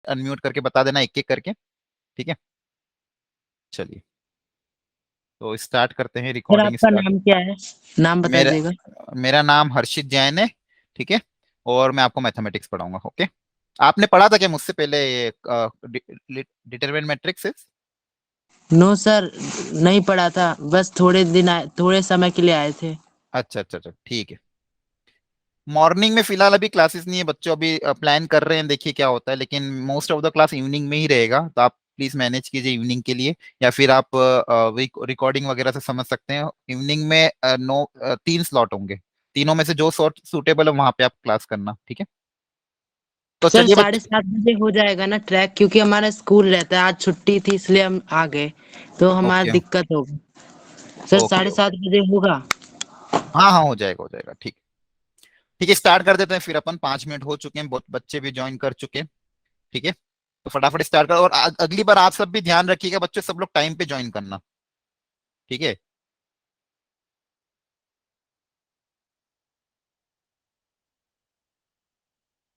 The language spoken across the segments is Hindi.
अनम्यूट करके बता देना एक एक करके, ठीक है। चलिए, तो स्टार्ट करते हैं, सर रिकॉर्डिंग आपका स्टार्ट। नाम क्या है? नाम बता मेरा दीजिएगा। मेरा नाम हर्षित जैन है, ठीक है। और मैं आपको मैथमेटिक्स पढ़ाऊंगा, ओके। आपने पढ़ा था क्या मुझसे पहले ये डिटरमिनेंट मैट्रिक्स? नो सर, नहीं पढ़ा था, बस थोड़े दिन आए, थोड़े समय के लिए आए थे। अच्छा अच्छा अच्छा, ठीक है। मॉर्निंग में फिलहाल अभी क्लासेस नहीं है बच्चों, अभी प्लान कर रहे हैं, देखिए क्या होता है, लेकिन most of the class evening में ही रहेगा, तो आप प्लीज मैनेज कीजिए इवनिंग के लिए। या फिर आप रिकॉर्डिंग वगैरह से समझ सकते हैं। इवनिंग में 3 स्लॉट होंगे, तीनों में से जो स्लॉट सूटेबल है वहां पे आप क्लास करना, ठीक है। तो सर चलिए साढ़े बच्चे। सात बजे हो जाएगा ना ट्रैक? क्योंकि हमारा स्कूल रहता है, आज छुट्टी थी इसलिए हम आ गए, तो हमारा ओके दिक्कत होगी। सर ओके साढ़े ओके, सात बजे होगा? हाँ हाँ, हो जाएगा, ठीक। ठीक है, स्टार्ट कर देते हैं फिर अपन, 5 मिनट हो चुके हैं, बहुत बच्चे भी ज्वाइन कर चुके हैं, ठीक है। तो फटाफट स्टार्ट करो, और अगली बार आप सब भी ध्यान रखिएगा बच्चों, सब लोग टाइम पे ज्वाइन करना, ठीक है।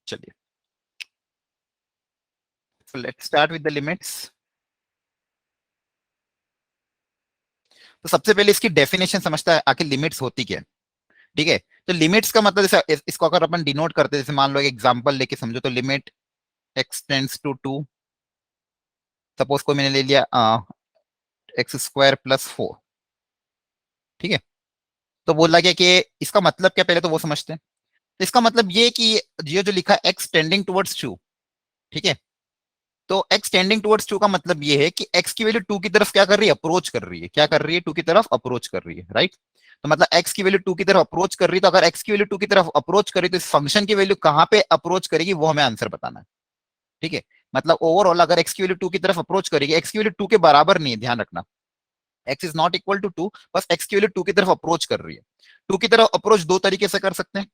चलिए, let's start with the limits. तो सबसे पहले इसकी डेफिनेशन समझता है, आखिर लिमिट्स होती क्या है, ठीक है। तो लिमिट्स का मतलब, जैसे इसको अगर अपन डिनोट करते हैं, जैसे मान लो एक एग्जांपल लेके समझो, तो limit x tends to 2, suppose को मैंने ले लिया x² + 4, ठीक है। तो बोला गया कि इसका मतलब क्या, पहले तो वो समझते हैं। तो इसका मतलब ये कि ये जो लिखा है x टेंडिंग टुवर्ड्स 2, ठीक है। तो x टेंडिंग टुवर्ड्स 2 का मतलब ये है कि x की वैल्यू 2 की तरफ क्या कर रही है, अप्रोच कर रही है, क्या कर रही है, 2 की तरफ अप्रोच कर रही है, राइट। तो मतलब x की वैल्यू 2 की तरफ अप्रोच कर रही है, तो अगर x की वैल्यू 2 की तरफ अप्रोच करी, तो इस फंक्शन की वैल्यू कहां पे अप्रोच करेगी वो हमें आंसर बताना है, ठीक है। मतलब ओवरऑल अगर x की वैल्यू 2 की तरफ अप्रोच करेगी, x की वैल्यू 2 के बराबर नहीं है, ध्यान रखना, x is not equal to 2, बस x की वैल्यू 2 की तरफ अप्रोच कर रही है। 2 की तरफ अप्रोच दो तरीके से कर सकते हैं,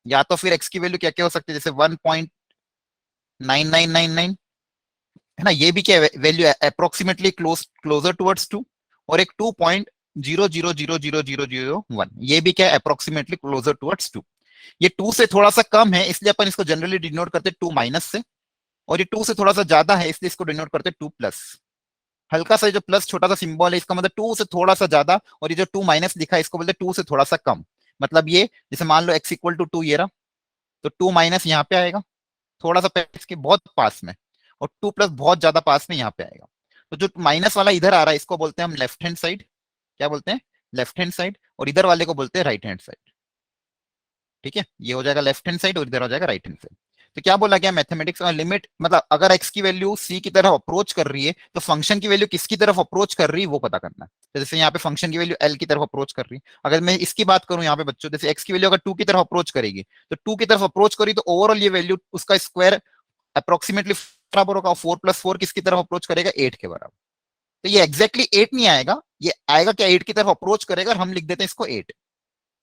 या तो फिर x की वैल्यू क्या क्या हो सकती है, जैसे 1.9999, है ना, ये भी क्या वैल्यू है, अप्रोक्सीमेटली क्लोजर टुवर्ड्स 2। और एक 2.00000001, ये भी क्या है, अप्रोक्सीमेटली क्लोजर टुवर्ड्स 2। ये 2 से थोड़ा सा कम है, इसलिए अपन इसको जनरली डिनोट करते हैं 2 माइनस से। और ये 2 से थोड़ा सा ज्यादा है, इसलिए इसको डिनोट करते हैं 2 प्लस। हल्का सा जो प्लस छोटा सा सिंबल है, इसका मतलब 2 से थोड़ा सा ज्यादा, और ये जो 2 माइनस लिखा है, इसको बोलते हैं 2 से थोड़ा सा कम। मतलब ये, जैसे मान लो x = 2 ये रहा, तो 2 माइनस यहाँ पे आएगा, थोड़ा सा इसके बहुत पास में, और 2 प्लस बहुत ज्यादा पास में यहाँ पे आएगा। तो जो माइनस वाला इधर आ रहा है, इसको बोलते हैं हम लेफ्ट हैंड साइड। क्या बोलते हैं, लेफ्ट हैंड साइड। और इधर वाले को बोलते हैं राइट हैंड साइड, ठीक है। ये हो जाएगा लेफ्ट हैंड साइड, और इधर हो जाएगा राइट हैंड साइड। तो क्या बोला गया मैथमेटिक्स में, लिमिट मतलब अगर x की वैल्यू c की तरफ अप्रोच कर रही है, तो फंक्शन की वैल्यू किसकी तरफ अप्रोच कर रही है वो पता करना है। तो जैसे यहाँ पे फंक्शन की वैल्यू l की तरफ अप्रोच कर रही है, अगर मैं इसकी बात करूं यहाँ पे बच्चों, जैसे x की वैल्यू अगर 2 की तरफ अप्रोच करेगी, तो 2 की तरफ अप्रोच करी, तो ओवरऑल ये वैल्यू उसका स्क्वायर अप्रोक्सीमेटली बराबर होगा। 4 + 4 किसकी तरफ अप्रोच करेगा, 8 के बराबर। तो ये एग्जैक्टली 8 नहीं आएगा, ये आएगा क्या, 8 की तरफ अप्रोच करेगा, और हम लिख देते हैं इसको 8,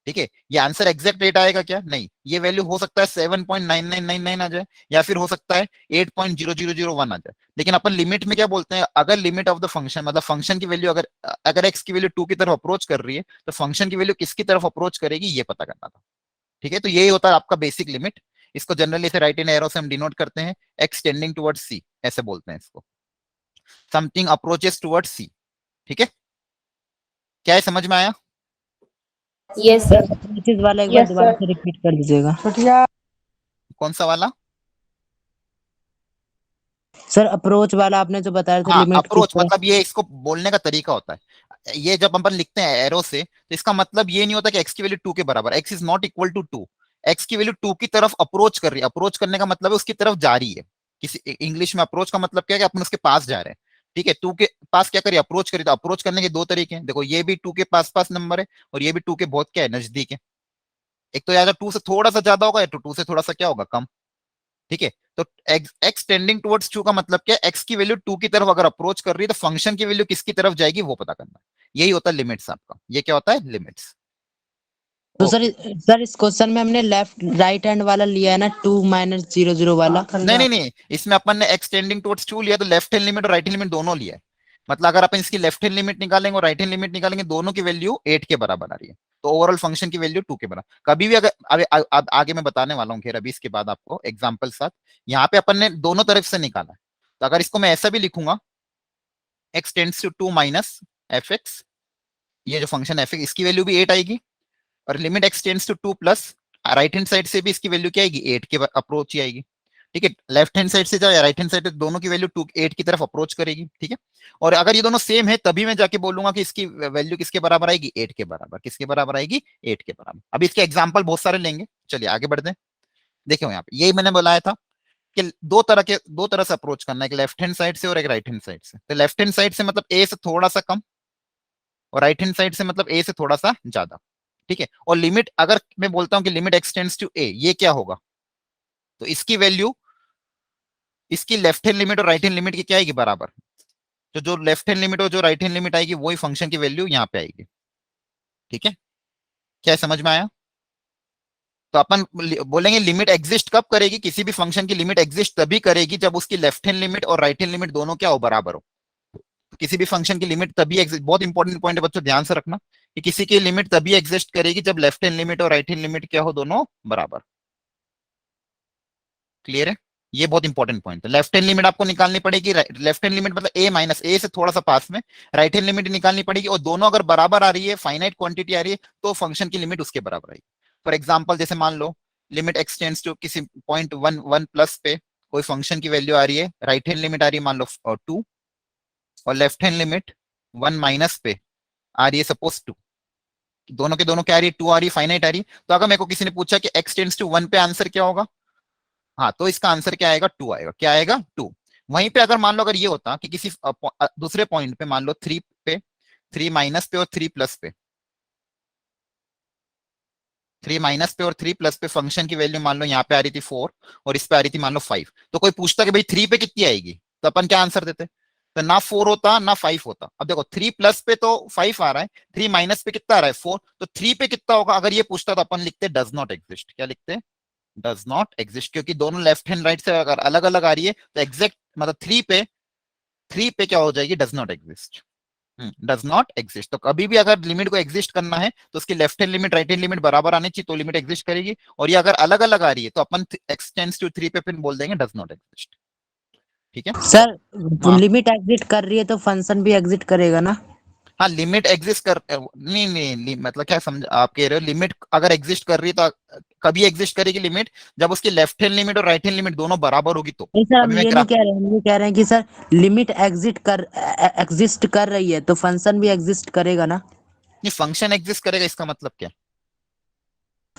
ठीक है। ये आंसर एग्जैक्ट 8 आएगा क्या, नहीं, ये वैल्यू हो सकता है 7.9999 आ जाए, या फिर हो सकता है 8.0001 आ जाए। लेकिन अपन लिमिट में क्या बोलते हैं, अगर लिमिट ऑफ द फंक्शन, मतलब फंक्शन की वैल्यू अगर अगर एक्स की वैल्यू 2 की तरफ अप्रोच कर रही है, तो फंक्शन की वैल्यू किसकी तरफ अप्रोच करेगी ये पता करना था, ठीक है। तो यही होता है आपका बेसिक लिमिट। इसको जनरली इसे राइट इन एरो से हम डिनोट करते हैं, एक्स टेंडिंग टुवर्ड्स सी, ऐसे बोलते हैं इसको, समथिंग अप्रोचेस टुवर्ड्स सी, ठीक है। क्या है, समझ में आया? Yes sir sir. अप्रोचेज वाला एक बार यस दोबारा सर। से रिपीट कर दीजिएगा। कौन सा वाला? सर अप्रोच वाला आपने जो बताया था, हाँ, लिमिट किस अप्रोच तरह? मतलब ये इसको बोलने का तरीका होता है, ये जब अपन लिखते हैं एरो से, तो इसका मतलब ये नहीं होता कि एक्स की वैल्यू 2 के बराबर, x is not equal to 2। एक्स की वैल्यू 2 की तरफ अप्रोच कर रही है, अप्रोच करने का मतलब है उसकी तरफ जा रही है। किसी इंग्लिश में अप्रोच का मतलब क्या है कि अपन उसके पास जा रहे हैं, ठीक है। 2 के पास क्या करिए, अप्रोच करिए। तो अप्रोच करने के दो तरीके हैं, देखो ये भी 2 के पास पास नंबर है, और ये भी 2 के बहुत क्या है, नजदीक है। एक तो या तो 2 से थोड़ा सा ज्यादा होगा, या तो 2 से थोड़ा सा क्या होगा, कम, ठीक है। तो एक्स टेंडिंग टुवर्ड्स 2 का मतलब क्या है, एक्स की वैल्यू 2 की तरफ अगर अप्रोच कर रही है, तो फंक्शन की वैल्यू किसकी तरफ जाएगी वो पता करना है। यही होता है लिमिट्स आपका, ये क्या होता है, लिमिट्स। तो सर ओके। सर इस क्वेश्चन में हमने लेफ्ट राइट हैंड वाला लिया है ना, 2 - 00 वाला। नहीं नहीं नहीं, इसमें अपन ने एक्स टेंडिंग टुवर्ड्स 2 लिया, तो लेफ्ट हैंड लिमिट और राइट हैंड लिमिट दोनों लिया है। मतलब अगर अपन इसकी लेफ्ट हैंड लिमिट निकालेंगे और राइट हैंड लिमिट निकालेंगे, दोनों की वैल्यू 8 के बराबर आ रही है। तो ओवरऑल फंक्शन की वैल्यू 2 के बराबर। कभी भी अगर आगे मैं बताने वाला हूँ, अभी इसके बाद आपको एग्जाम्पल साथ। यहाँ पे अपन ने दोनों तरफ से निकाला है, तो अगर इसको मैं ऐसा भी लिखूंगा, x tends to 2 minus f x, ये जो फंक्शन एफ एक्स इसकी वैल्यू भी 8 आएगी, और limit x tends to 2 plus right hand side से भी इसकी वैल्यू क्या आएगी, 8 के अप्रोच ही आएगी। ठीक है, लेफ्ट हैंड साइड से या राइट हैंड साइड से दोनों की वैल्यू 2 8 की तरफ अप्रोच करेगी। ठीक है, और अगर ये दोनों सेम है तभी मैं जाके बोलूंगा कि इसकी वैल्यू किसके बराबर आएगी, 8 के बराबर। किसके बराबर आएगी, 8 के बराबर। अब इसके एग्जांपल बहुत सारे लेंगे, चलिए आगे बढ़ते हैं। देखो यहाँ पे यही मैंने बताया था कि दो तरह से अप्रोच करना है, एक लेफ्ट हैंड साइड से और एक राइट हैंड साइड से। तो लेफ्ट हैंड साइड से मतलब ए से थोड़ा सा कम, और राइट हैंड साइड से मतलब ए से थोड़ा सा ज्यादा। ठीक है, और लिमिट अगर मैं बोलता हूं कि लिमिट एक्सटेंड्स टू ए, ये क्या होगा, तो इसकी वैल्यू इसकी लेफ्ट हैंड लिमिट और राइट हैंड लिमिट की क्या आएगी, बराबर। तो जो लेफ्ट हैंड लिमिट और जो राइट हैंड लिमिट आएगी वही फंक्शन की वैल्यू यहाँ पे आएगी। ठीक है, क्या समझ में आया। तो अपन बोलेंगे लिमिट एग्जिस्ट कब करेगी, किसी भी फंक्शन की लिमिट एग्जिस्ट तभी करेगी जब उसकी लेफ्ट हैंड लिमिट और राइट हैंड लिमिट दोनों क्या हो, बराबर हो। तो किसी भी फंक्शन की लिमिट तभी एग्जिस्ट, बहुत इंपॉर्टेंट पॉइंट है बच्चों, ध्यान से रखना कि किसी की लिमिट तभी एग्जिस्ट करेगी जब लेफ्ट हैंड लिमिट और राइट हैंड लिमिट क्या हो, दोनों बराबर। क्लियर है, ये बहुत इंपॉर्टेंट पॉइंट है। लेफ्ट हैंड लिमिट आपको निकालनी पड़ेगी, लेफ्ट हैंड लिमिट मतलब ए माइनस ए से थोड़ा सा पास में, राइट हैंड लिमिट निकालनी पड़ेगी, और दोनों अगर बराबर आ रही है, फाइनाइट क्वांटिटी आ रही है, तो फंक्शन की लिमिट उसके बराबर आएगी। फॉर एग्जाम्पल जैसे मान लो लिमिट एक्सटेंड्स टू किसी पॉइंट 1 प्लस पे कोई फंक्शन की वैल्यू आ रही है, राइट हैंड लिमिट आ रही है मान लो 2, और लेफ्ट हैंड लिमिट 1 माइनस पे आ रही है सपोज 2। दोनों के दोनों क्या आ रही है, 2 आ रही है, फाइनाइट आ रही है। तो अगर मेरे को किसी ने पूछा कि x टेंड्स टू 1 पे आंसर क्या होगा, हाँ तो इसका आंसर क्या आएगा, 2 आएगा। क्या आएगा, 2। वहीं पे अगर मान लो अगर ये होता कि किसी दूसरे पॉइंट पे मान लो 3 पे, 3 माइनस पे और 3 प्लस पे, 3 माइनस पे और 3 प्लस पे फंक्शन की वैल्यू मान लो यहाँ पे आ रही थी 4 और इस पे आ रही थी मान लो 5, तो कोई पूछता कि भाई 3 पे कितनी आएगी, तो अपन क्या आंसर देते, तो ना 4 होता ना 5 होता। अब देखो 3 प्लस पे तो 5 आ रहा है, 3 माइनस पे कितना आ रहा है, 4, तो 3 पे कितना होगा, अगर ये पूछता तो अपन लिखते डज नॉट एग्जिस्ट। क्या लिखते, डज नॉट एग्जिस्ट, क्योंकि दोनों लेफ्ट हैंड राइट से अगर अलग अलग आ रही है तो एग्जैक्ट मतलब 3 पे क्या हो जाएगी, does not exist. Does not exist. तो कभी भी अगर लिमिट को एग्जिस्ट करना है तो उसकी left hand limit right hand limit बराबर आनी चाहिए, तो लिमिट एग्जिस्ट करेगी। और ये अगर अलग अलग आ रही है तो अपन x टेंड्स टू 3 पे फिर बोल देंगे डज नॉट एग्जिस्ट। ठीक है सर हाँ, लिमिट एग्जिट कर रही है तो फंक्शन भी एग्जिट करेगा ना। हाँ लिमिट एग्जिस्ट कर नहीं नहीं मतलब क्या समझ आप कह रहे हो, लिमिट अगर एग्जिस्ट कर रही है तो कभी एग्जिस्ट करेगी लिमिट जब उसकी लेफ्ट हैंड लिमिट और राइट हैंड लिमिट दोनों बराबर होगी। तो नहीं सर, हम अभी मैं ये नहीं कह रहे, हम ये कह रहे हैं कि सर लिमिट एग्जिस्ट कर रही है तो फंक्शन भी एग्जिस्ट करेगा ना। नहीं फंक्शन एग्जिस्ट करेगा इसका मतलब क्या,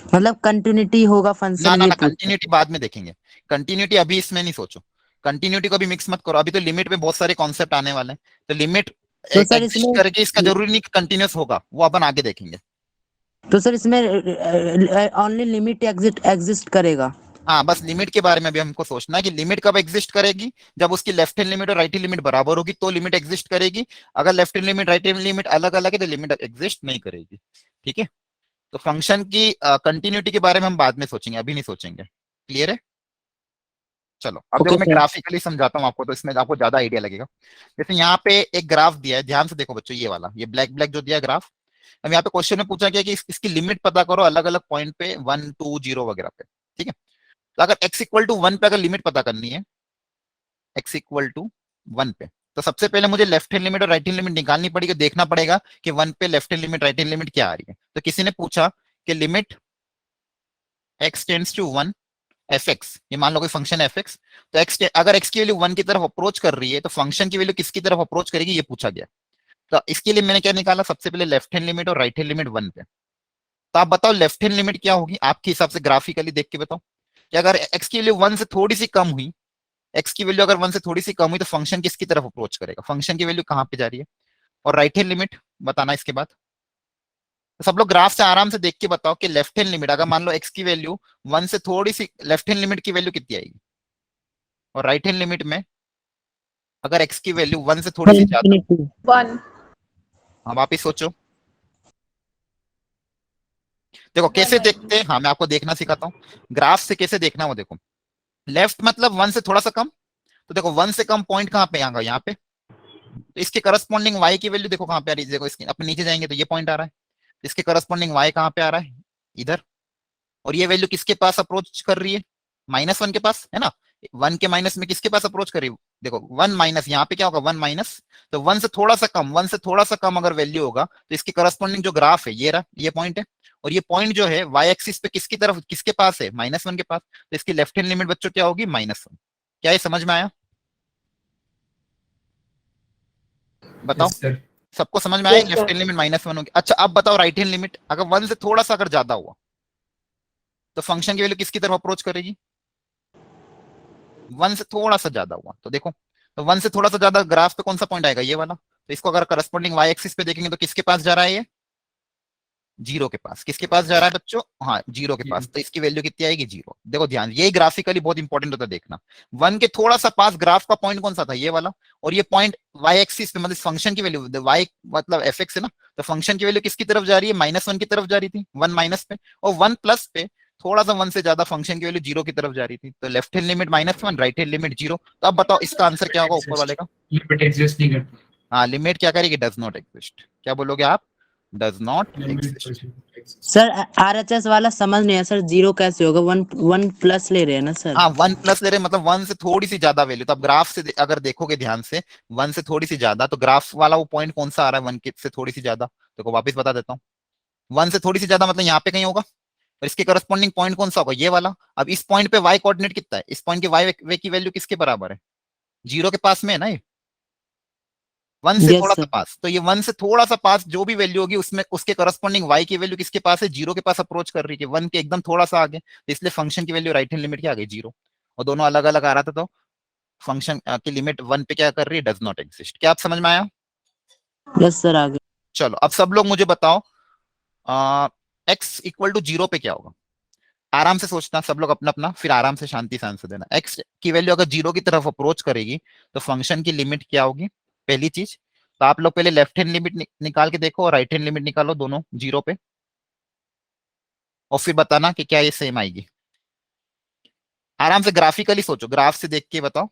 मतलब कंटिन्यूटी होगा ना फंक्शन, ना ये ना पूछ रहे कंटिन्यूटी बाद में देखेंगे। कंटिन्यूटी अभी इसमें नहीं सोचो, कंटिन्यूटी को भी मिक्स मत करो, अभी तो लिमिट में बहुत सारे कॉन्सेप्ट आने वाले हैं। तो लिमिट हैं। तो सर एग्जिस्ट इसमें करके इसका जरूरी नहीं कंटिन्यूस होगा, वो अपन आगे देखेंगे। ओनली लिमिट एग्जिस्ट करेगा। हाँ बस लिमिट के बारे में भी हमको सोचना है कि लिमिट कब एग्जिस्ट करेगी, जब उसकी लेफ्ट हैंड लिमिट और राइट हैंड लिमिट बराबर होगी तो लिमिट एग्जिस्ट करेगी। अगर left hand limit right hand limit अलग अलग है तो लिमिट एग्जिस्ट नहीं करेगी। ठीक है, तो फंक्शन की कंटिन्यूटी के बारे में हम बाद में सोचेंगे, अभी नहीं सोचेंगे। क्लियर है, चलो अब ओके देखो मैं सर। ग्राफिकली समझाता हूँ आपको, तो इसमें आपको ज्यादा आइडिया लगेगा। जैसे यहाँ पे एक ग्राफ दिया है, ध्यान से देखो बच्चों, ये वाला ये ब्लैक ब्लैक जो दिया ग्राफ। अब यहाँ पे क्वेश्चन में पूछा गया कि इसकी लिमिट पता करो अलग अलग पॉइंट पे 1 2 0 वगैरह पे। ठीक है, तो अगर x इक्वल टू 1 पे अगर लिमिट पता करनी है, x इक्वल टू 1 पे, तो सबसे पहले मुझे लेफ्ट हैंड लिमिट और राइट हैंड लिमिट निकालनी पड़ेगी, देखना पड़ेगा कि 1 पे left hand limit right hand limit क्या आ रही है। तो किसी ने पूछा कि limit x tends to 1 f x, ये मान लो कोई फंक्शन एफ एक्स, तो एक्स अगर एक्स की वैल्यू 1 की तरफ अप्रोच कर रही है तो फंक्शन की वैल्यू किसकी तरफ अप्रोच करेगी, ये पूछा गया। तो इसके लिए मैंने क्या निकाला, सबसे पहले लेफ्ट हैंड लिमिट और राइट हैंड लिमिट 1 पे। तो आप बताओ लेफ्ट हैंड लिमिट क्या होगी आपके हिसाब से, ग्राफिकली देख के बताओ कि अगर एक्स की वैल्यू 1 से थोड़ी सी कम हुई, एक्स की वैल्यू अगर 1 से थोड़ी सी कम हुई तो फंक्शन किसकी तरफ अप्रोच करेगा, फंक्शन की वैल्यू कहां पे जा रही है, और राइट हैंड लिमिट बताना इसके बाद। तो सब लोग ग्राफ से आराम से देख के बताओ कि लेफ्ट हैंड लिमिट अगर मान लो एक्स की वैल्यू 1 से थोड़ी सी, लेफ्ट हैंड लिमिट की वैल्यू कितनी आएगी, और राइट हैंड लिमिट में अगर x की वैल्यू 1 से थोड़ी सी ज्यादा। इंफिनिटी। 1. हाँ वापिस सोचो, देखो 1 कैसे आएगी. देखते हैं, हाँ मैं आपको देखना सिखाता हूँ ग्राफ से कैसे देखना, वो देखो लेफ्ट मतलब 1 से थोड़ा सा कम, तो देखो 1 से कम पॉइंट कहाँ पे आएगा, यहाँ पे। तो इसके करस्पॉन्डिंग y की वैल्यू देखो कहाँ पे आ रही है, देखो इसके अपन नीचे जाएंगे तो ये पॉइंट आ रहा है। इसके करस्पॉन्डिंग y कहाँ पे आ रहा है, इधर, और ये वैल्यू किसके पास अप्रोच कर रही है, -1 के पास है ना। 1 के माइनस में किसके पास अप्रोच कर रही है, देखो 1 माइनस, यहाँ पे क्या होगा 1 माइनस, तो 1 से थोड़ा सा कम, 1 से थोड़ा सा कम अगर वैल्यू होगा तो इसके करस्पॉन्डिंग जो ग्राफ है ये रहा, ये पॉइंट है, और ये पॉइंट जो है y एक्सिस पे किसकी तरफ, किसके पास है, -1 के पास, तो इसकी लेफ्ट हैंड लिमिट बच्चों क्या होगी, -1। क्या ये समझ में आया, बताओ, यस सर। सबको समझ में आया, Yes, sir. Left hand limit -1 होगी। अच्छा अब बताओ राइट हैंड लिमिट अगर 1 से थोड़ा सा अगर ज्यादा हुआ तो फंक्शन की वैल्यू किसकी तरफ अप्रोच करेगी, 1 से थोड़ा सा ज्यादा हुआ तो देखो, तो 1 से थोड़ा सा ज्यादा ग्राफ पे कौन सा पॉइंट आएगा, ये वाला, तो इसको अगर करस्पॉन्डिंग y एक्सिस पे देखेंगे तो किसके पास जा रहा है, ये 0 के पास, किसके पास जा रहा है बच्चों, हाँ 0 के पास, तो इसकी वैल्यू कितनी आएगी, 0। देखो ध्यान, ये ग्राफिकली बहुत इंपॉर्टेंट होता है देखना, 1 के थोड़ा सा पास ग्राफ का पॉइंट कौन सा था, ये वाला, और ये पॉइंट y एक्सिस पे मतलब फंक्शन की वैल्यू, y मतलब fx है ना, तो फंक्शन की वैल्यू किसकी तरफ जा रही है, -1 की तरफ जा रही थी, 1 माइनस पे, और 1 प्लस पे थोड़ा सा 1 से ज्यादा फंक्शन की वैल्यू 0 की तरफ जा रही थी, तो left hand limit -1, right hand limit 0। तो अब बताओ इसका आंसर क्या होगा ऊपर वाले का, लिमिट एग्जिस्ट नहीं करती। हाँ लिमिट क्या करेगी, डज नॉट एग्जिस्ट, क्या बोलोगे आप, does not exist. Sir RHS वाला समझ नहीं है सर, 0 कैसे होगा, 1 प्लस ले रहे हैं ना सर। हाँ 1 प्लस ले रहे हैं, मतलब 1 से थोड़ी सी ज्यादा वैल्यू, तो अब ग्राफ से अगर देखोगे ध्यान से 1 से थोड़ी सी ज्यादा, तो ग्राफ वाला वो पॉइंट कौन सा आ रहा है 1 से थोड़ी सी ज्यादा, देखो वापस बता देता हूँ, 1 से थोड़ी सी ज्यादा मतलब यहाँ पे कहीं होगा, और इसके करस्पॉन्डिंग पॉइंट कौन सा होगा, ये वाला। अब इस पॉइंट पे y कोऑर्डिनेट कितना है, इस पॉइंट की y की वैल्यू किसके बराबर है, 0 के पास में है ना ये, 1 से यस थोड़ा सा सर। पास, तो ये 1 से थोड़ा सा पास जो भी वैल्यू होगी उसमें उसके करस्पॉन्डिंग y की वैल्यू किसके पास है, 0 के पास अप्रोच कर रही है, 1 के एकदम थोड़ा सा आगे, तो इसलिए फंक्शन की वैल्यू राइट हैंड लिमिट क्या आ गई, 0, और दोनों अलग अलग आ रहा था, तो फंक्शन की लिमिट 1 पे क्या कर रही है, डज नॉट एग्जिस्ट। क्या आप समझ में आया, यस सर आगे। चलो अब सब लोग मुझे बताओ x इक्वल टू 0 पे क्या होगा, आराम से सोचना सब लोग अपना अपना, फिर आराम से शांति से आंसर देना। x की वैल्यू अगर 0 की तरफ अप्रोच करेगी तो फंक्शन की लिमिट क्या होगी, पहली चीज तो आप लोग पहले लेफ्ट हैंड लिमिट निकाल के देखो और राइट हैंड लिमिट निकालो दोनों 0 पे, और फिर बताना कि क्या ये सेम आएगी। आराम से ग्राफिकली सोचो, ग्राफ से देख के बताओ।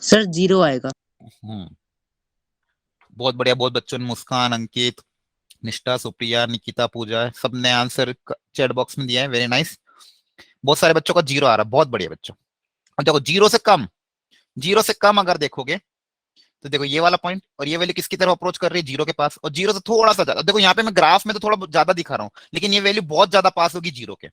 सर 0 आएगा। बहुत बढ़िया, बहुत बच्चों ने, मुस्कान, अंकित, निष्ठा, सुप्रिया, निकिता, पूजा, सबने आंसर चैट बॉक्स में दिया है, वेरी नाइस। बहुत सारे बच्चों का 0 आ रहा है, बहुत बढ़िया बच्चों। अब देखो 0 से कम अगर देखोगे तो देखो ये वाला पॉइंट, और ये वैल्यू किसकी तरफ अप्रोच कर रही है, 0 के पास, और 0 से थोड़ा सा ज्यादा, देखो यहाँ पे मैं ग्राफ में तो थोड़ा ज्यादा दिखा रहा हूँ, लेकिन ये वैल्यू बहुत ज्यादा पास होगी 0 के,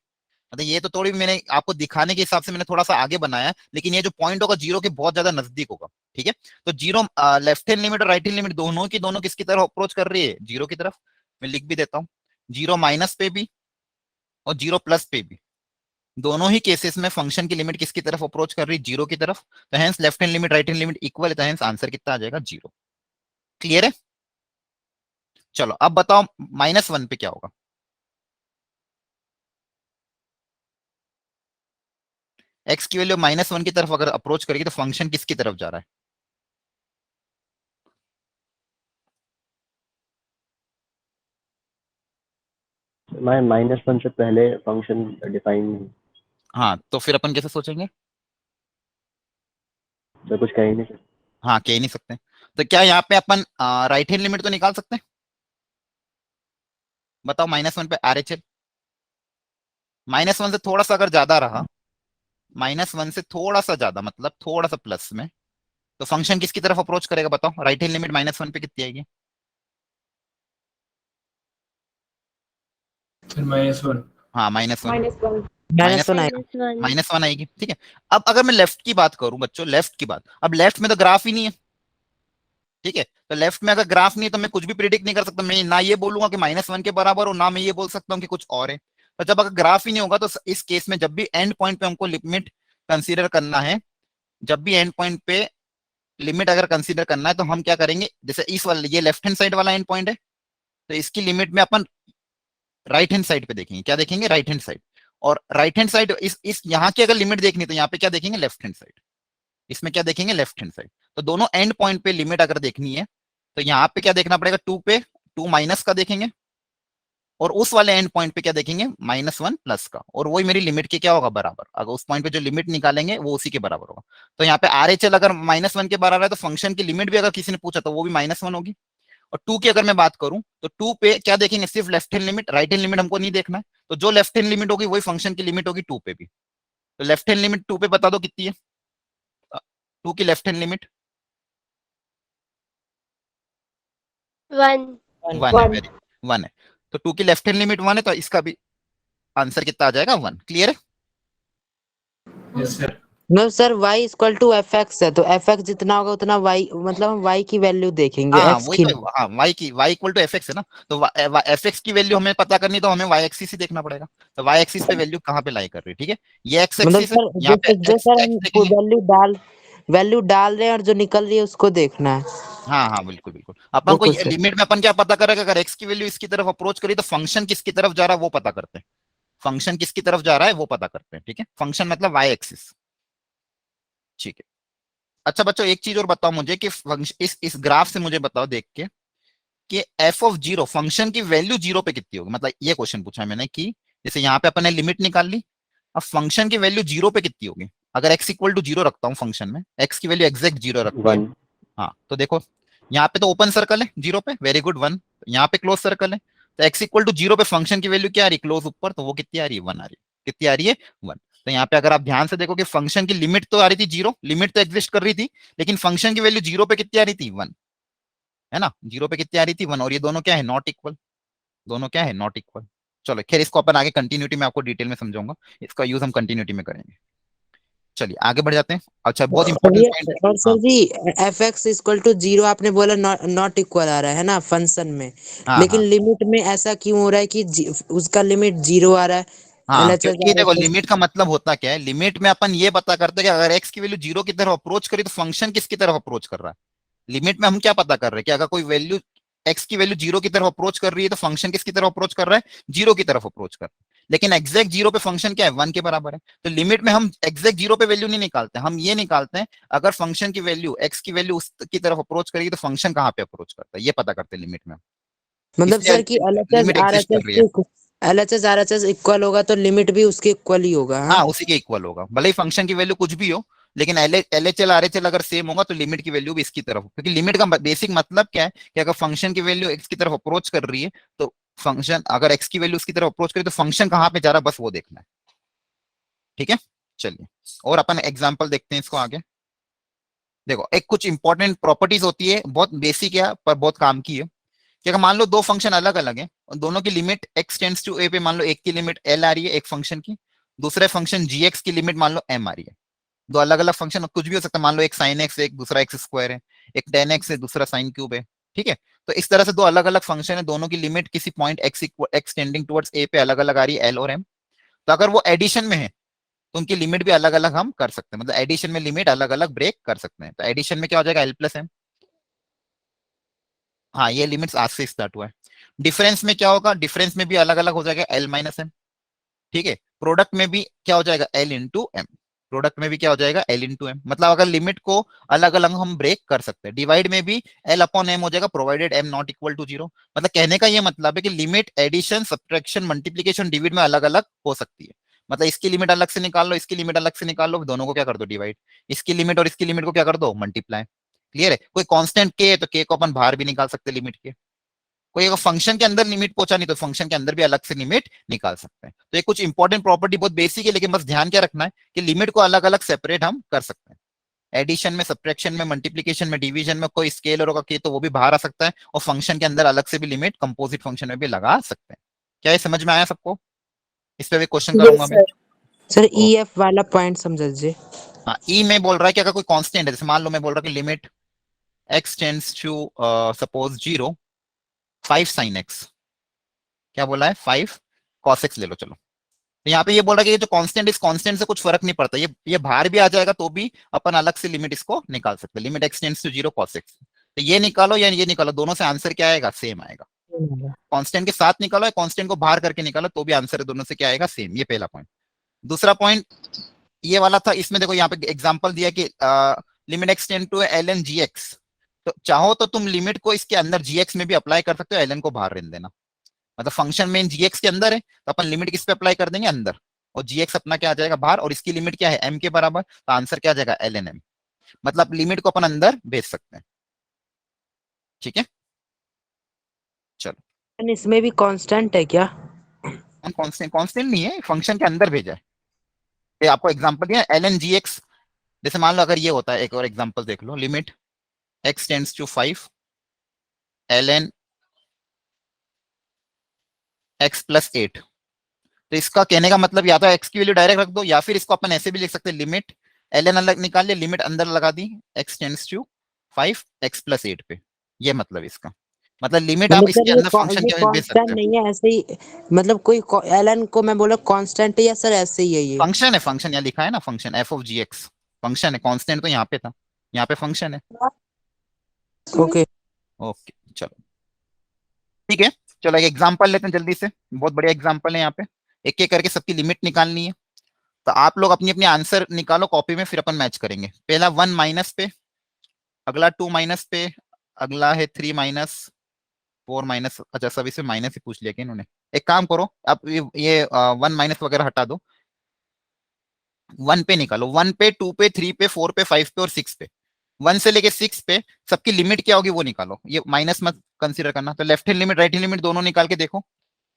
मतलब ये तो थोड़ी मैंने आपको दिखाने के हिसाब से मैंने थोड़ा सा आगे बनाया, लेकिन ये जो पॉइंट होगा 0 के बहुत ज्यादा नजदीक होगा, ठीक है। तो 0 लेफ्ट हैंड लिमिट और राइट हैंड लिमिट दोनों की दोनों किसकी तरफ अप्रोच कर रही है, 0 की तरफ। मैं लिख भी देता हूँ, 0 माइनस पे भी और 0 प्लस पे भी, दोनों ही केसेस में फंक्शन की लिमिट किसकी तरफ अप्रोच कर रही है, 0 की तरफ। तो hence left hand limit right hand limit equal है, तो हेंस आंसर कितना आ जाएगा, 0। क्लियर है, चलो अब बताओ -1 पे क्या होगा, x की वैल्यू -1 की तरफ अगर अप्रोच करेगी तो फंक्शन किसकी तरफ जा रहा है, मैं -1 से पहले फंक्शन डिफाइन हाँ तो फिर अपन कैसे सोचेंगे, तो कुछ कह ही नहीं सकते। हाँ कह ही नहीं सकते, तो क्या यहाँ पे अपन राइट हैंड लिमिट तो निकाल सकते हैं, बताओ -1 पे RHL, -1 से थोड़ा सा अगर ज्यादा रहा, -1 से थोड़ा सा ज्यादा मतलब थोड़ा सा प्लस में, तो फंक्शन किसकी तरफ अप्रोच करेगा, बताओ राइट हैंड लिमिट -1 पे कितनी आएगी, फिर -1। हाँ -1, -1 -1 आएगी, ठीक है। अब अगर मैं लेफ्ट की बात करूं बच्चों, लेफ्ट की बात, अब लेफ्ट में तो ग्राफ ही नहीं है, ठीक है, तो लेफ्ट में अगर ग्राफ नहीं है तो मैं कुछ भी प्रिडिक्ट नहीं कर सकता, मैं ना ये बोलूंगा कि -1 के बराबर हो, ना मैं ये बोल सकता हूँ कि कुछ और है। तो जब अगर ग्राफ ही नहीं होगा तो इस केस में जब भी एंड पॉइंट पे हमको लिमिट कंसीडर करना है, जब भी एंड पॉइंट पे लिमिट अगर कंसीडर करना है तो हम क्या करेंगे, जैसे इस वाले ये लेफ्ट हैंड साइड वाला एंड पॉइंट है, तो इसकी लिमिट में अपन राइट हैंड साइड पे देखेंगे, क्या देखेंगे, राइट हैंड साइड। और राइट हैंड साइड इस यहाँ की अगर लिमिट देखनी तो यहाँ पे क्या देखेंगे, लेफ्ट हैंड साइड, इसमें क्या देखेंगे, लेफ्ट हैंड साइड। तो दोनों एंड पॉइंट पे लिमिट अगर देखनी है तो यहाँ पे क्या देखना पड़ेगा, 2 पे 2 माइनस का देखेंगे, और उस वाले एंड पॉइंट पे क्या देखेंगे, -1 प्लस का, और वही मेरी लिमिट के क्या होगा, बराबर। अगर उस पॉइंट पे जो लिमिट निकालेंगे वो उसी के बराबर होगा। तो यहाँ पे RHL अगर -1 के बराबर है तो फंक्शन की लिमिट भी अगर किसी ने पूछा तो वो भी -1 होगी। और 2 की अगर मैं बात करूं तो 2 पे क्या देखेंगे, सिर्फ left hand limit, right hand limit हमको नहीं देखना है। तो जो लेफ्ट हैंड लिमिट होगी वही फंक्शन की लिमिट होगी 2 पे भी। तो लेफ्ट हैंड लिमिट 2 पे बता दो कितनी है, 2 की लेफ्ट हैंड लिमिट 1. 1 है, वेरी 1 है। तो 2 की लेफ्ट हैंड लिमिट 1 है, तो इसका भी आंसर कितना आ जाएगा, 1। क्लियर है? Yes, sir. No sir, y equal to f x है, तो एफ एक्स जितना होगा उतना y, मतलब हम y की वैल्यू देखेंगे, हाँ x वही की तो, हाँ y इक्वल टू fx है ना, तो fx की वैल्यू हमें पता करनी, तो हमें y एक्सिस ही देखना पड़ेगा। तो y एक्सिस पे वैल्यू कहाँ पे लाई कर रही है, ठीक है, ये x मतलब एक्सिस है, सर यहाँ पे जो x सर x हम देखेंगे। वैल्यू डाल रहे हैं और जो निकल रही है उसको देखना है। हाँ हाँ बिल्कुल बिल्कुल, अपन को बिल्कुल सर। लिमिट में अपन क्या पता करेगा, अगर x की वैल्यू इसकी तरफ अप्रोच करी तो फंक्शन किसकी तरफ जा रहा है वो पता करते हैं, फंक्शन किसकी तरफ जा रहा है वो पता करते हैं, ठीक है, फंक्शन मतलब y एक्सिस। ठीक है। अच्छा बच्चों, एक चीज और बताओ मुझे कि इस ग्राफ से मुझे बताओ देख के कि f(0) फंक्शन की वैल्यू 0 पे कितनी होगी। मतलब ये क्वेश्चन पूछा है मैंने कि जैसे यहाँ पे अपन ने लिमिट निकाल ली, अब फंक्शन की वैल्यू 0 पे कितनी होगी। अगर x इक्वल टू 0 रखता हूँ फंक्शन में, x की वैल्यू एग्जैक्ट 0 रखती है, 1 हाँ तो देखो यहाँ पे तो ओपन सर्कल है 0 पे, वेरी गुड 1, यहाँ पे क्लोज सर्कल है, तो x इक्वल टू 0 पे फंक्शन की वैल्यू क्या आ रही है, क्लोज ऊपर, तो वो कितनी आ रही है, 1 आ रही है। कितनी आ रही है, 1। तो यहाँ पे अगर आप ध्यान से देखो कि फंक्शन की लिमिट तो आ रही थी 0, लिमिट तो एग्जिस्ट कर रही थी, लेकिन फंक्शन की वैल्यू 0 पे कितनी आ रही थी, 1, है ना, 0 पे कितनी आ रही थी, 1। और ये दोनों क्या है, नॉट इक्वल, दोनों क्या है, नॉट इक्वल। चलो खैर, इसको अपन आगे कंटिन्यूटी में आपको डिटेल में समझाऊंगा, इसका यूज हम कंटिन्यूटी में करेंगे। चलिए आगे बढ़ जाते हैं। अच्छा बहुत और इंपॉर्टेंट पॉइंट है। और सर हाँ जी, एफ एक्स इक्वल टू 0 आपने बोला नॉट इक्वल आ रहा है ना फंक्शन में, हाँ लेकिन हाँ लिमिट में ऐसा क्यों हो रहा है कि उसका लिमिट 0 आ रहा है? हाँ, एलएचएस क्योंकि देखो आरएचएस। लिमिट का मतलब होता क्या है, लिमिट में अपन ये पता करते हैं कि अगर x की वैल्यू 0 की तरफ अप्रोच करी तो फंक्शन किसकी तरफ अप्रोच कर रहा है। लिमिट में हम क्या पता कर रहे हैं कि अगर कोई वैल्यू x की वैल्यू 0 की तरफ अप्रोच कर रही है तो फंक्शन किसकी तरफ अप्रोच कर रहा है, 0 की तरफ अप्रोच कर रहा है। लेकिन एग्जैक्ट 0 पे फंक्शन क्या है, 1 के बराबर है। तो लिमिट में हम एग्जैक्ट 0 पे वैल्यू नहीं निकालते, हम ये निकालते हैं अगर फंक्शन की वैल्यू x की वैल्यू उसकी तरफ अप्रोच करेगी तो फंक्शन कहाँ पे अप्रोच करता है, ये पता करते हैं लिमिट में। मतलब इसलिए सर कि एलएचएस लिमिट एग्जिस्ट कर आरएचएस रही है। इक्वल होगा तो लिमिट भी उसके इक्वल ही होगा, हाँ। हाँ उसी के इक्वल होगा, भले ही फंक्शन की वैल्यू कुछ भी हो, लेकिन LHL RHL अगर सेम होगा तो लिमिट की वैल्यू भी इसकी तरफ हो। क्योंकि लिमिट का बेसिक मतलब क्या है कि अगर फंक्शन की वैल्यू x की तरफ अप्रोच कर रही है तो फंक्शन, अगर x की वैल्यू उसकी तरफ अप्रोच करे तो फंक्शन कहाँ पे जा रहा है, बस वो देखना है। ठीक है, चलिए और अपन एग्जाम्पल देखते हैं इसको आगे। देखो एक कुछ इंपॉर्टेंट प्रॉपर्टीज होती है, बहुत बेसिक है पर बहुत काम की है, कि अगर मान लो दो फंक्शन अलग अलग है और दोनों की limit x tends to a पे, मान लो एक की लिमिट l आ रही है एक फंक्शन की, दूसरे फंक्शन gx की लिमिट मान लो m आ रही है। दो अलग अलग फंक्शन कुछ भी हो सकता है, मान लो एक साइन एक्स है एक दूसरा एक्स स्क्वायर है, एक टेन एक्स है दूसरा साइन क्यूब है। ठीक है, तो इस तरह से दो अलग अलग फंक्शन है, दोनों की लिमिट किसी point x tending towards a पे अलग अलग आ रही है, एल और एम। तो अगर वो एडिशन में है तो उनकी लिमिट भी अलग अलग हम कर सकते हैं, मतलब एडिशन में लिमिट अलग अलग ब्रेक कर सकते हैं। तो एडिशन में क्या हो जाएगा, एल प्लस एम, हाँ ये लिमिट्स आज से स्टार्ट हुआ है। डिफरेंस में क्या होगा, डिफरेंस में भी अलग अलग हो जाएगा, एल माइनस एम। ठीक है, प्रोडक्ट में भी क्या हो जाएगा, एल इंटू एम, प्रोडक्ट में भी क्या हो जाएगा, एल इंटू एम। मतलब अगर लिमिट को अलग अलग हम ब्रेक कर सकते हैं। डिवाइड में भी एल अपॉन एम हो जाएगा, provided m not equal to 0। मतलब कहने का ये मतलब है कि limit addition subtraction multiplication divide में अलग अलग हो सकती है। मतलब इसकी लिमिट अलग से निकाल लो, इसकी लिमिट अलग से निकाल लो, दोनों को क्या कर दो डिवाइड, इसकी लिमिट और इसकी लिमिट को क्या कर दो मल्टीप्लाई। क्लियर है, कोई कांस्टेंट के है तो के को अपन बाहर भी निकाल सकते हैं लिमिट के, कोई अगर फंक्शन के अंदर लिमिट पहुंचा नहीं तो फंक्शन के अंदर भी अलग से लिमिट निकाल सकते हैं। तो ये कुछ इंपॉर्टेंट प्रॉपर्टी बहुत बेसिक है, लेकिन बस ध्यान क्या रखना है कि लिमिट को अलग अलग सेपरेट हम कर सकते हैं। एडिशन में, सब्ट्रैक्शन में, मल्टीप्लीकेशन में, डिवीजन में कोई स्केलर होगा के तो वो भी बाहर आ सकता है, और फंक्शन के अंदर अलग से भी लिमिट कंपोजिट फंक्शन में भी लगा सकते हैं। क्या ये समझ में आया सबको? इस पे भी क्वेश्चन करूंगा Yes, मैं। sir. सर ई ओ, एफ वाला पॉइंट समझ लीजिए। हाँ ई में बोल रहा है कि अगर कोई कांस्टेंट है, जैसे मान लो मैं बोल रहा हूँ कि limit x tends to suppose 0 5 sin x, क्या बोला है 5 cos x ले लो चलो। तो यहाँ पे ये बोल रहा है कि ये जो कांस्टेंट, इस कांस्टेंट से कुछ फर्क नहीं पड़ता, ये बाहर भी आ जाएगा तो भी अपन अलग से लिमिट इसको निकाल सकते हैं, limit x tends to 0 cos x। तो ये निकालो या ये निकालो, दोनों से आंसर क्या आएगा, सेम आएगा। कांस्टेंट के साथ निकालो या कांस्टेंट को बाहर करके निकालो तो भी आंसर दोनों से क्या आएगा, सेम। ये पहला पॉइंट। दूसरा पॉइंट ये वाला था, इसमें देखो यहाँ पे एग्जाम्पल दिया कि limit x tend to l n g x, तो चाहो तो तुम लिमिट को इसके अंदर जी एक्स में भी अप्लाई कर सकते हो, एल एन को बाहर रहने देना। मतलब फंक्शन में जीएक्स के अंदर है तो अपन लिमिट किस पे अप्लाई कर देंगे, अंदर, और जीएक्स अपना क्या आ जाएगा बाहर, और इसकी लिमिट क्या है एम के बराबर, तो आंसर क्या आ जाएगा एल एन एम। मतलब लिमिट को अपन अंदर भेज सकते हैं। ठीक है, चलो। इसमें भी कांस्टेंट है क्या? कांस्टेंट कांस्टेंट नहीं है, फंक्शन के अंदर भेजा है। ये आपको एग्जांपल दिया एल एन जी एक्स। जैसे मान लो अगर ये होता है, एक और एग्जांपल देख लो, limit x tends to 5 L N x plus 8। तो इसका कहने का मतलब या तो एक्स की वैल्यू डायरेक्ट रख दो, या फिर इसको अपन ऐसे भी लिख सकते हैं, लिमिट एल एन अलग निकाल लिया, लिमिट अंदर लगा दी, x tends to 5 x plus 8 पे। ये मतलब इसका मतलब लिमिट आप मतलब सर इसके अंदर फंक्शन ये के अंदर भेज कांस्टेंट सकते हो। नहीं है ऐसे ही, मतलब कोई एलन को मैं बोला कांस्टेंट है या सर ऐसे ही है ये? फंक्शन है, फंक्शन यहाँ लिखा है ना, function f of g x function है, कांस्टेंट तो यहाँ पे था, यहाँ पे फंक्शन है। ओके। ओके चलो, ठीक है। चलो एक एग्जांपल लेते हैं जल्दी से, बहुत बढ़िया एग्जांपल है यहाँ पे। एक एक करके सबकी लिमिट निकालनी है, तो आप लोग अपनी अपनी आंसर निकालो कॉपी में, फिर अपन मैच करेंगे। पहला 1 माइनस पे, अगला 2 माइनस पे, अगला है 3 माइनस, 4 माइनस। अच्छा सब इसमें माइनस ही पूछ लिया क्या इन्होंने। एक काम करो आप ये 1 माइनस वगैरह हटा दो, 1 पे निकालो, 1 पे, 2 पे, 3 पे, 4 पे, 5 पे और 6 पे। 1 से लेके 6 पे सबकी लिमिट क्या होगी वो निकालो, ये माइनस मत कंसीडर करना। तो left hand limit right hand limit दोनों निकाल के देखो,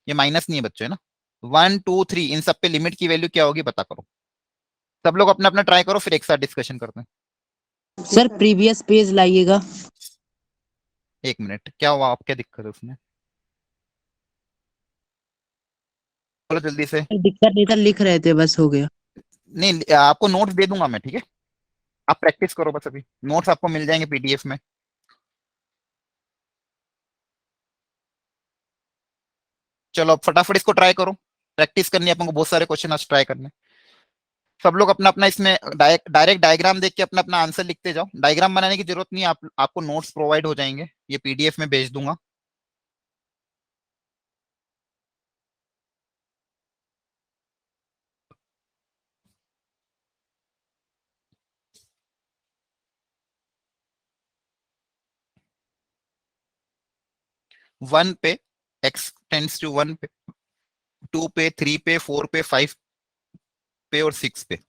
ये माइनस नहीं है बच्चों, है ना। 1 2 3 इन सब पे लिमिट की वैल्यू क्या होगी पता करो। सब लोग अपना अपना ट्राई करो, फिर एक साथ डिस्कशन करते हैं। सर प्रीवियस पेज लाइएगा। एक मिनट, क्या हुआ, आप क्या दिक्कत है उसमें, बोलो जल्दी से। दिक्कत नहीं था, लिख रहे थे बस, हो गया। नहीं आपको नोट्स दे दूंगा मैं, ठीक है, आप प्रैक्टिस करो बस, अभी नोट्स आपको मिल जाएंगे पीडीएफ में। चलो अब फटाफट इसको ट्राई करो, प्रैक्टिस करनी है अपन को, बहुत सारे क्वेश्चन आज ट्राई करने। सब लोग अपना अपना इसमें डायरेक्ट डायग्राम देख के अपना अपना आंसर लिखते जाओ, डायग्राम बनाने की जरूरत नहीं है, आपको नोट्स प्रोवाइड हो जाएंगे, ये पीडीएफ में भेज दूंगा। वन पे एक्स टेंड्स टू 1 पे, 2 पे, 3 पे, 4 पे, 5 पे और 6 पे।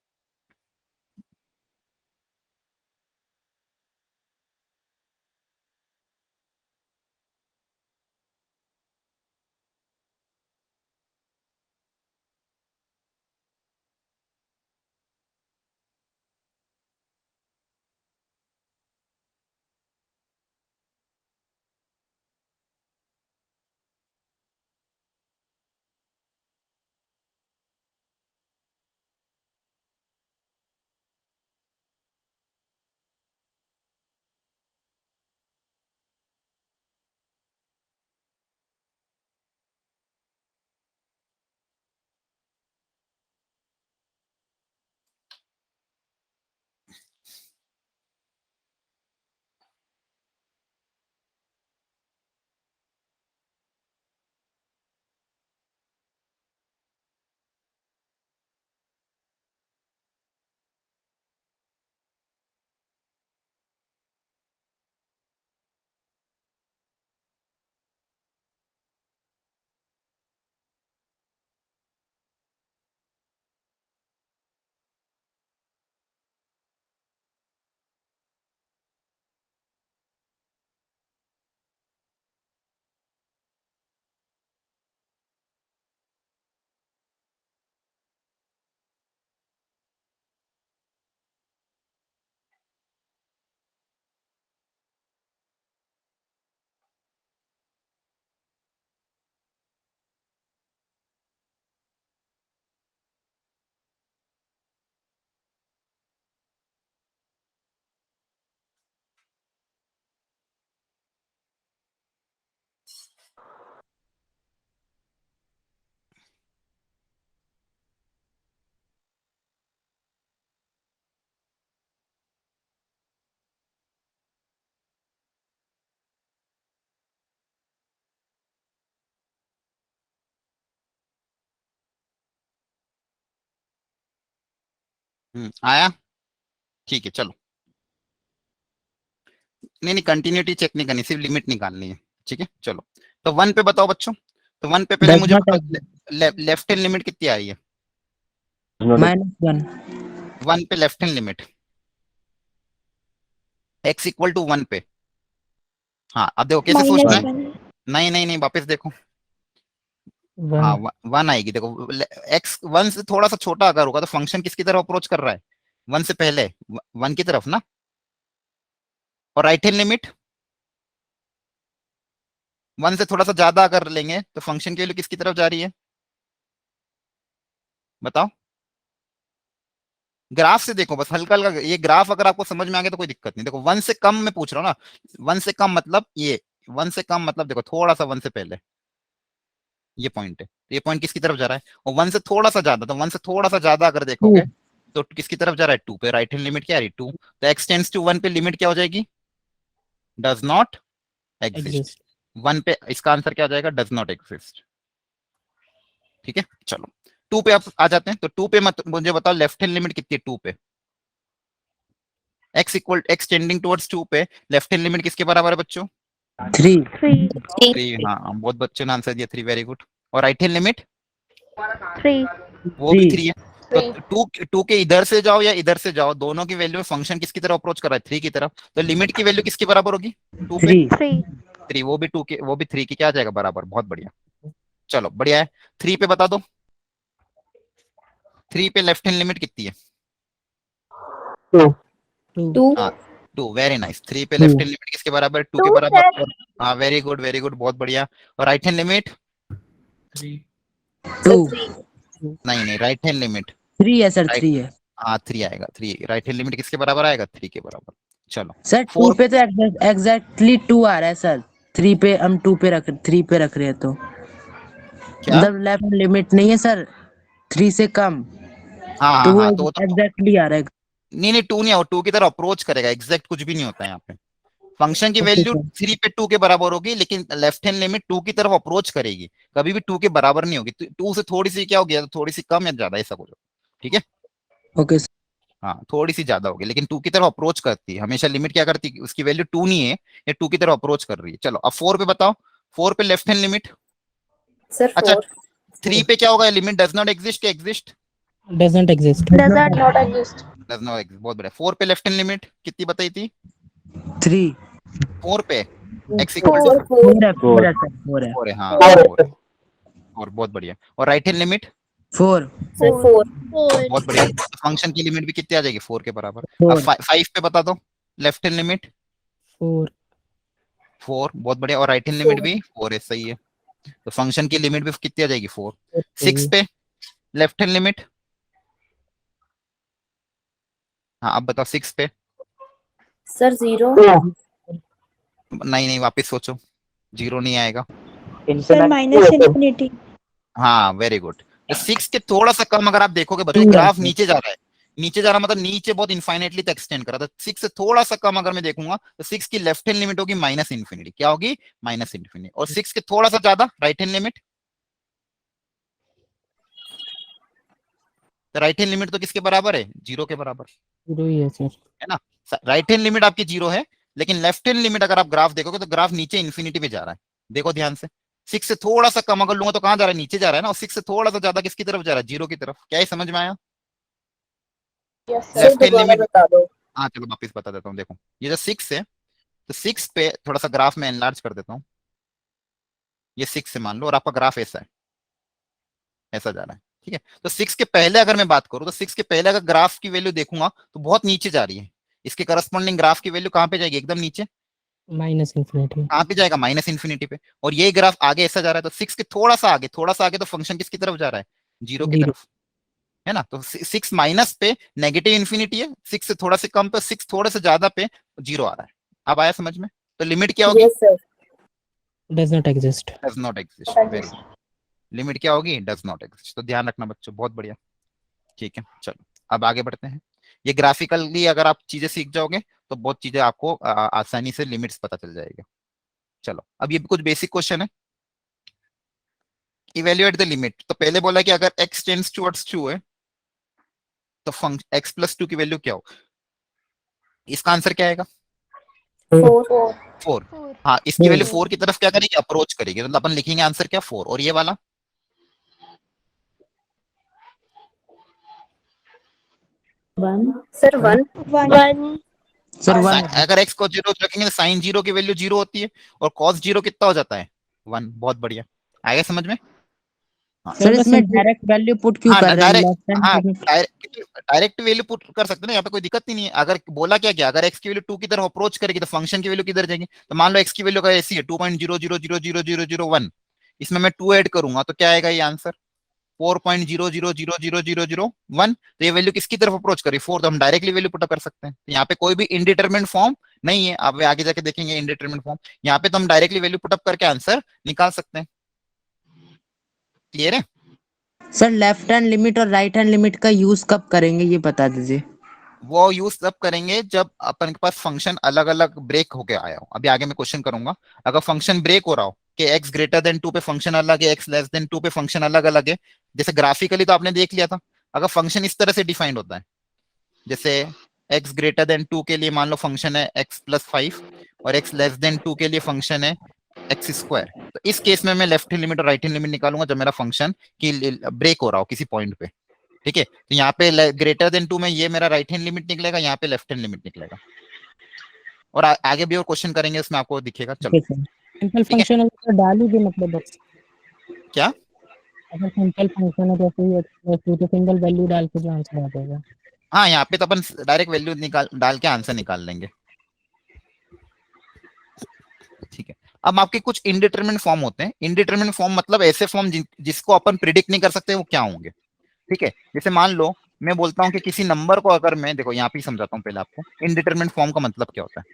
आया, ठीक है चलो। नहीं नहीं कंटिन्यूटी चेक नहीं करनी, सिर्फ लिमिट निकालनी है, ठीक है चलो। तो 1 पे बताओ बच्चों, तो 1 पे पहले Does मुझे not बताओ लेफ्ट हैंड लिमिट कितनी आ रही है? -1 1 पे left hand limit x equal to 1 पे। हाँ अब देखो कैसे सोचना है। नहीं नहीं नहीं वापस देखो। हाँ 1 आएगी। देखो x 1 से थोड़ा सा छोटा अगर होगा तो फंक्शन किसकी तरफ अप्रोच कर रहा है? 1 से पहले 1 की तरफ ना। और राइट हैंड लिमिट 1 से थोड़ा सा ज्यादा अगर लेंगे तो फंक्शन की वैल्यू किसकी तरफ जा रही है? बताओ। ग्राफ से देखो बस हल्का हल्का। ये ग्राफ अगर आपको समझ में आ गया तो कोई दिक्कत नहीं। देखो 1 से कम मैं पूछ रहा हूँ ना। 1 से कम मतलब ये 1 से कम मतलब देखो थोड़ा सा 1 से पहले ये पॉइंट है। तो ये पॉइंट किसकी तरफ जा रहा है? और 1 से थोड़ा सा ज्यादा, तो 1 से थोड़ा सा ज्यादा अगर देखोगे तो किसकी तरफ जा रहा है? 2 पे। राइट हैंड लिमिट क्या आ रही? 2। तो x टेंड्स टू 1 पे लिमिट क्या हो जाएगी? Does not exist. 1 पे इसका आंसर क्या हो जाएगा? Does not exist. ठीक है चलो 2 पे आप आ जाते हैं। तो 2 पे मुझे बताओ लेफ्ट हैंड लिमिट कितनी है 2 पे? x टेंडिंग टुवर्ड्स 2 पे लेफ्ट हैंड लिमिट किसके बराबर है बच्चों? 3 3। हाँ बहुत बच्चों ने आंसर दिया 3। Very good. और राइट हैंड लिमिट 3 वो भी 3 3 है। तो 2 के इधर से जाओ या इधर से जाओ दोनों की वैल्यू में फंक्शन किसकी तरफ अप्रोच कर रहा है? 3 की तरफ। तो लिमिट की वैल्यू किसके बराबर होगी 2 पे? 3 3। वो भी 2 के वो भी 3 की क्या आ जाएगा? बराबर। बहुत बढ़िया। चलो बढ़िया है। 3 पे बता दो 3 पे लेफ्ट हैंड लिमिट कितनी है? 2 हाँ 2। Very nice. 3 पे लेफ्ट हैंड लिमिट किसके बराबर? 2 के बराबर। हाँ वेरी गुड वेरी गुड बहुत बढ़िया। और राइट हैंड लिमिट? 2 नहीं नहीं राइट हैंड लिमिट 3 है सर, राइट। 3 है हाँ 3 आएगा। 3 राइट हैंड लिमिट किसके बराबर आएगा? 3 के बराबर। चलो सर। 2 4 पे तो एग्जैक्टली 2 आ रहा है सर। 3 पे हम 3 पे रख रहे हैं तो क्या? मतलब लेफ्ट लिमिट नहीं है सर 3 से कम। हाँ तो हाँ वो हाँ तो एग्जैक्टली आ रहा है। नहीं नहीं 2 नहीं आओ। 2 की तरफ अप्रोच करेगा। एग्जैक्ट कुछ भी नहीं होता है यहाँ पे। फंक्शन की ओके वैल्यू सर 3 पे 2 के बराबर होगी लेकिन लेफ्ट हैंड लिमिट 2 की तरफ अप्रोच करेगी। कभी भी 2 के बराबर नहीं होगी। 2 से थोड़ी सी क्या हो गया? थोड़ी सी कम या ज्यादा ऐसा कुछ। ठीक है ओके सर। हाँ थोड़ी सी ज्यादा होगी लेकिन 2 की तरफ अप्रोच करती है हमेशा। लिमिट क्या करती है? उसकी वैल्यू 2 नहीं है ये 2 की तरफ अप्रोच कर रही है। चलो अब 4 पे बताओ। 4 पे लेफ्ट हैंड लिमिट सर अच्छा 4 3 पे क्या होगा? लिमिट डज नॉट एग्जिस्ट क्या exist? doesn't exist. does not exist does not exist. बहुत बढ़िया। 4 पे लेफ्ट हैंड लिमिट कितनी बताई थी? 3 4 पे x इक्वल टू 4 है, 4 है सर, 4 है 4 है। हाँ 4 है। और बहुत बढ़िया। और राइट हैंड लिमिट 4 सर 4 बहुत बढ़िया। फंक्शन की लिमिट भी कितनी आ जाएगी? 4 के बराबर। अब 4 5 पे बता दो लेफ्ट हैंड लिमिट 4 4 बहुत बढ़िया। और राइट हैंड लिमिट भी 4 है। सही है। तो फंक्शन की लिमिट भी कितनी आ जाएगी? 4। 6 पे लेफ्ट हैंड लिमिट हाँ अब बताओ 6 पे। सर 0 नहीं नहीं वापस सोचो। 0 नहीं आएगा। sir minus infinity हाँ वेरी गुड। तो 6 के थोड़ा सा कम अगर आप देखोगे बच्चों 2 है ग्राफ सर। नीचे जा रहा है। नीचे जा रहा मतलब नीचे बहुत इन्फाइनेटली तक एक्सटेंड कर रहा था। 6 से थोड़ा सा कम अगर मैं देखूंगा तो 6 की लेफ्ट हैंड लिमिट होगी माइनस इन्फिनिटी। क्या होगी? Minus infinity. और 6 के थोड़ा सा ज्यादा राइट हैंड लिमिट। तो राइट हैंड लिमिट तो किसके बराबर है? 0 के बराबर 0 ही है सर. है ना। राइट हैंड लिमिट आपकी 0 है लेकिन लेफ्ट हैंड लिमिट अगर आप ग्राफ देखोगे तो ग्राफ नीचे इन्फिनिटी पे जा रहा है। देखो ध्यान से। 6 से थोड़ा सा कम अगर लूंगा तो कहां जा रहा है? नीचे जा रहा है ना। और 6 से थोड़ा सा ज्यादा किसकी तरफ जा रहा है? 0 की तरफ। क्या ये समझ में आया? yes sir sir left hand दोबारा लिमिट बता दो हाँ चलो वापिस बता देता हूँ। देखो ये जो 6 है तो 6 पे थोड़ा सा ग्राफ में एनलार्ज कर देता हूँ। ये 6 से मान लो और आपका ग्राफ ऐसा है। ऐसा जा रहा है। ठीक है। तो 6 के पहले अगर मैं बात करूं तो 6 के पहले अगर ग्राफ की वैल्यू देखूंगा तो बहुत नीचे जा रही है। इसके करस्पॉन्डिंग ग्राफ की वैल्यू कहां पे जाएगी? एकदम नीचे। Minus infinity. कहां पे जाएगा? माइनस इन्फिनिटी पे। और ये ग्राफ आगे ऐसा जा रहा है तो 6 के थोड़ा सा आगे तो फंक्शन किसकी तरफ जा रहा है? 0 की 0. तरफ। है ना। तो 6 माइनस पे नेगेटिव इन्फिनिटी है। 6 से थोड़ा से कम पे 6 थोड़े से ज्यादा पे 0 आ रहा है। अब आया समझ में? तो लिमिट क्या होगी? Yes sir Does not exist. Does not exist. Very good. Limit क्या होगी? Does not exist. तो ध्यान रखना बच्चों। बहुत बढ़िया। ठीक है चलो अब आगे बढ़ते हैं। ये ग्राफिकली अगर आप चीजें सीख जाओगे तो बहुत चीजें आपको आसानी से लिमिट्स पता चल जाएगा। चलो अब ये भी कुछ बेसिक क्वेश्चन है। Evaluate the limit. तो पहले बोला कि अगर x टेंड्स टुवर्ड्स 2 है तो फंक्शन x प्लस 2 की वैल्यू क्या हो? इसका आंसर क्या आएगा? 4 4। हाँ, इसकी वैल्यू 4 की तरफ क्या करेगी, अप्रोच करेगी, मतलब अपन लिखेंगे आंसर क्या 4। और ये वाला 1 सर 1 1 सर और 1 अगर x को 0 रखेंगे तो साइन 0 की वैल्यू 0 होती है, और cos 0 कितना हो जाता है 1। बहुत बढ़िया, आएगा समझ में। सर इसमें डायरेक्ट वैल्यू पुट क्यों हाँ कर रहे हैं डायरेक्ट, लेफ्ट हैंड हाँ लिमिट? डायरेक्ट वैल्यू पुट कर सकते हैं ना, यहाँ पे कोई दिक्कत ही नहीं है। अगर बोला क्या क्या, अगर x की वैल्यू 2 की तरफ अप्रोच करेगी तो फंक्शन की वैल्यू किधर जाएगी, तो मान लो x की वैल्यू अगर ऐसी है 2.00000001, इसमें मैं 2 ऐड करूंगा तो क्या आएगा ये आंसर 4.00000001। तो ये वैल्यू किसकी तरफ अप्रोच करी 4, तो हम डायरेक्टली वैल्यू पुट कर सकते हैं। तो यहाँ पे कोई भी इनडिटरमिनेट फॉर्म नहीं है, आप आगे जाके देखेंगे इनडिटरमिनेट फॉर्म। यहाँ पे तो हम डायरेक्टली वैल्यू पुटअप करके आंसर निकाल सकते हैं। क्लियर है। सर लेफ्ट हैंड लिमिट और राइट हैंड लिमिट का यूज कब करेंगे ये बता दीजिए। वो यूज तब करेंगे जब अपन के पास फंक्शन अलग अलग ब्रेक होके आया हो। अभी आगे मैं क्वेश्चन करूंगा, अगर फंक्शन ब्रेक हो रहा हो कि x ग्रेटर देन 2 पे फंक्शन अलग है, x लेस देन 2 पे फंक्शन अलग अलग है, जैसे ग्राफिकली तो आपने देख लिया था। अगर फंक्शन इस तरह से डिफाइंड होता है, जैसे x ग्रेटर देन 2 के लिए मान लो फंक्शन है x+5 और x लेस देन 2 के लिए फंक्शन है x², तो इस केस में मैं लेफ्ट हैंड लिमिट और राइट हैंड लिमिट निकालूंगा जब मेरा फंक्शन की ब्रेक हो रहा हो किसी पॉइंट पे। ठीक है, तो यहाँ पे ग्रेटर देन 2 में ये मेरा राइट हैंड लिमिट निकलेगा, यहाँ पे लेफ्ट हैंड लिमिट निकलेगा। और आगे भी और क्वेश्चन करेंगे उसमें आपको दिखेगा। चलो सिंपल ठीक है। फंक्शन तो डाल ही दे, मतलब बस क्या, अगर सिंपल फंक्शन है जैसे ही x+2 तो सिंगल वैल्यू डाल के जो आंसर आ जाएगा। हाँ यहाँ पे तो अपन डायरेक्ट वैल्यू निकाल डाल के आंसर निकाल लेंगे। ठीक है, अब आपके कुछ इनडिटरमिनेट फॉर्म होते हैं। इनडिटरमिनेट फॉर्म मतलब ऐसे फॉर्म जिसको अपन प्रिडिक्ट नहीं कर सकते वो क्या होंगे। ठीक है, जैसे मान लो मैं बोलता हूँ कि किसी नंबर को अगर मैं, देखो यहाँ पे समझाता हूँ पहले आपको इनडिटरमिनेट फॉर्म का मतलब क्या होता है।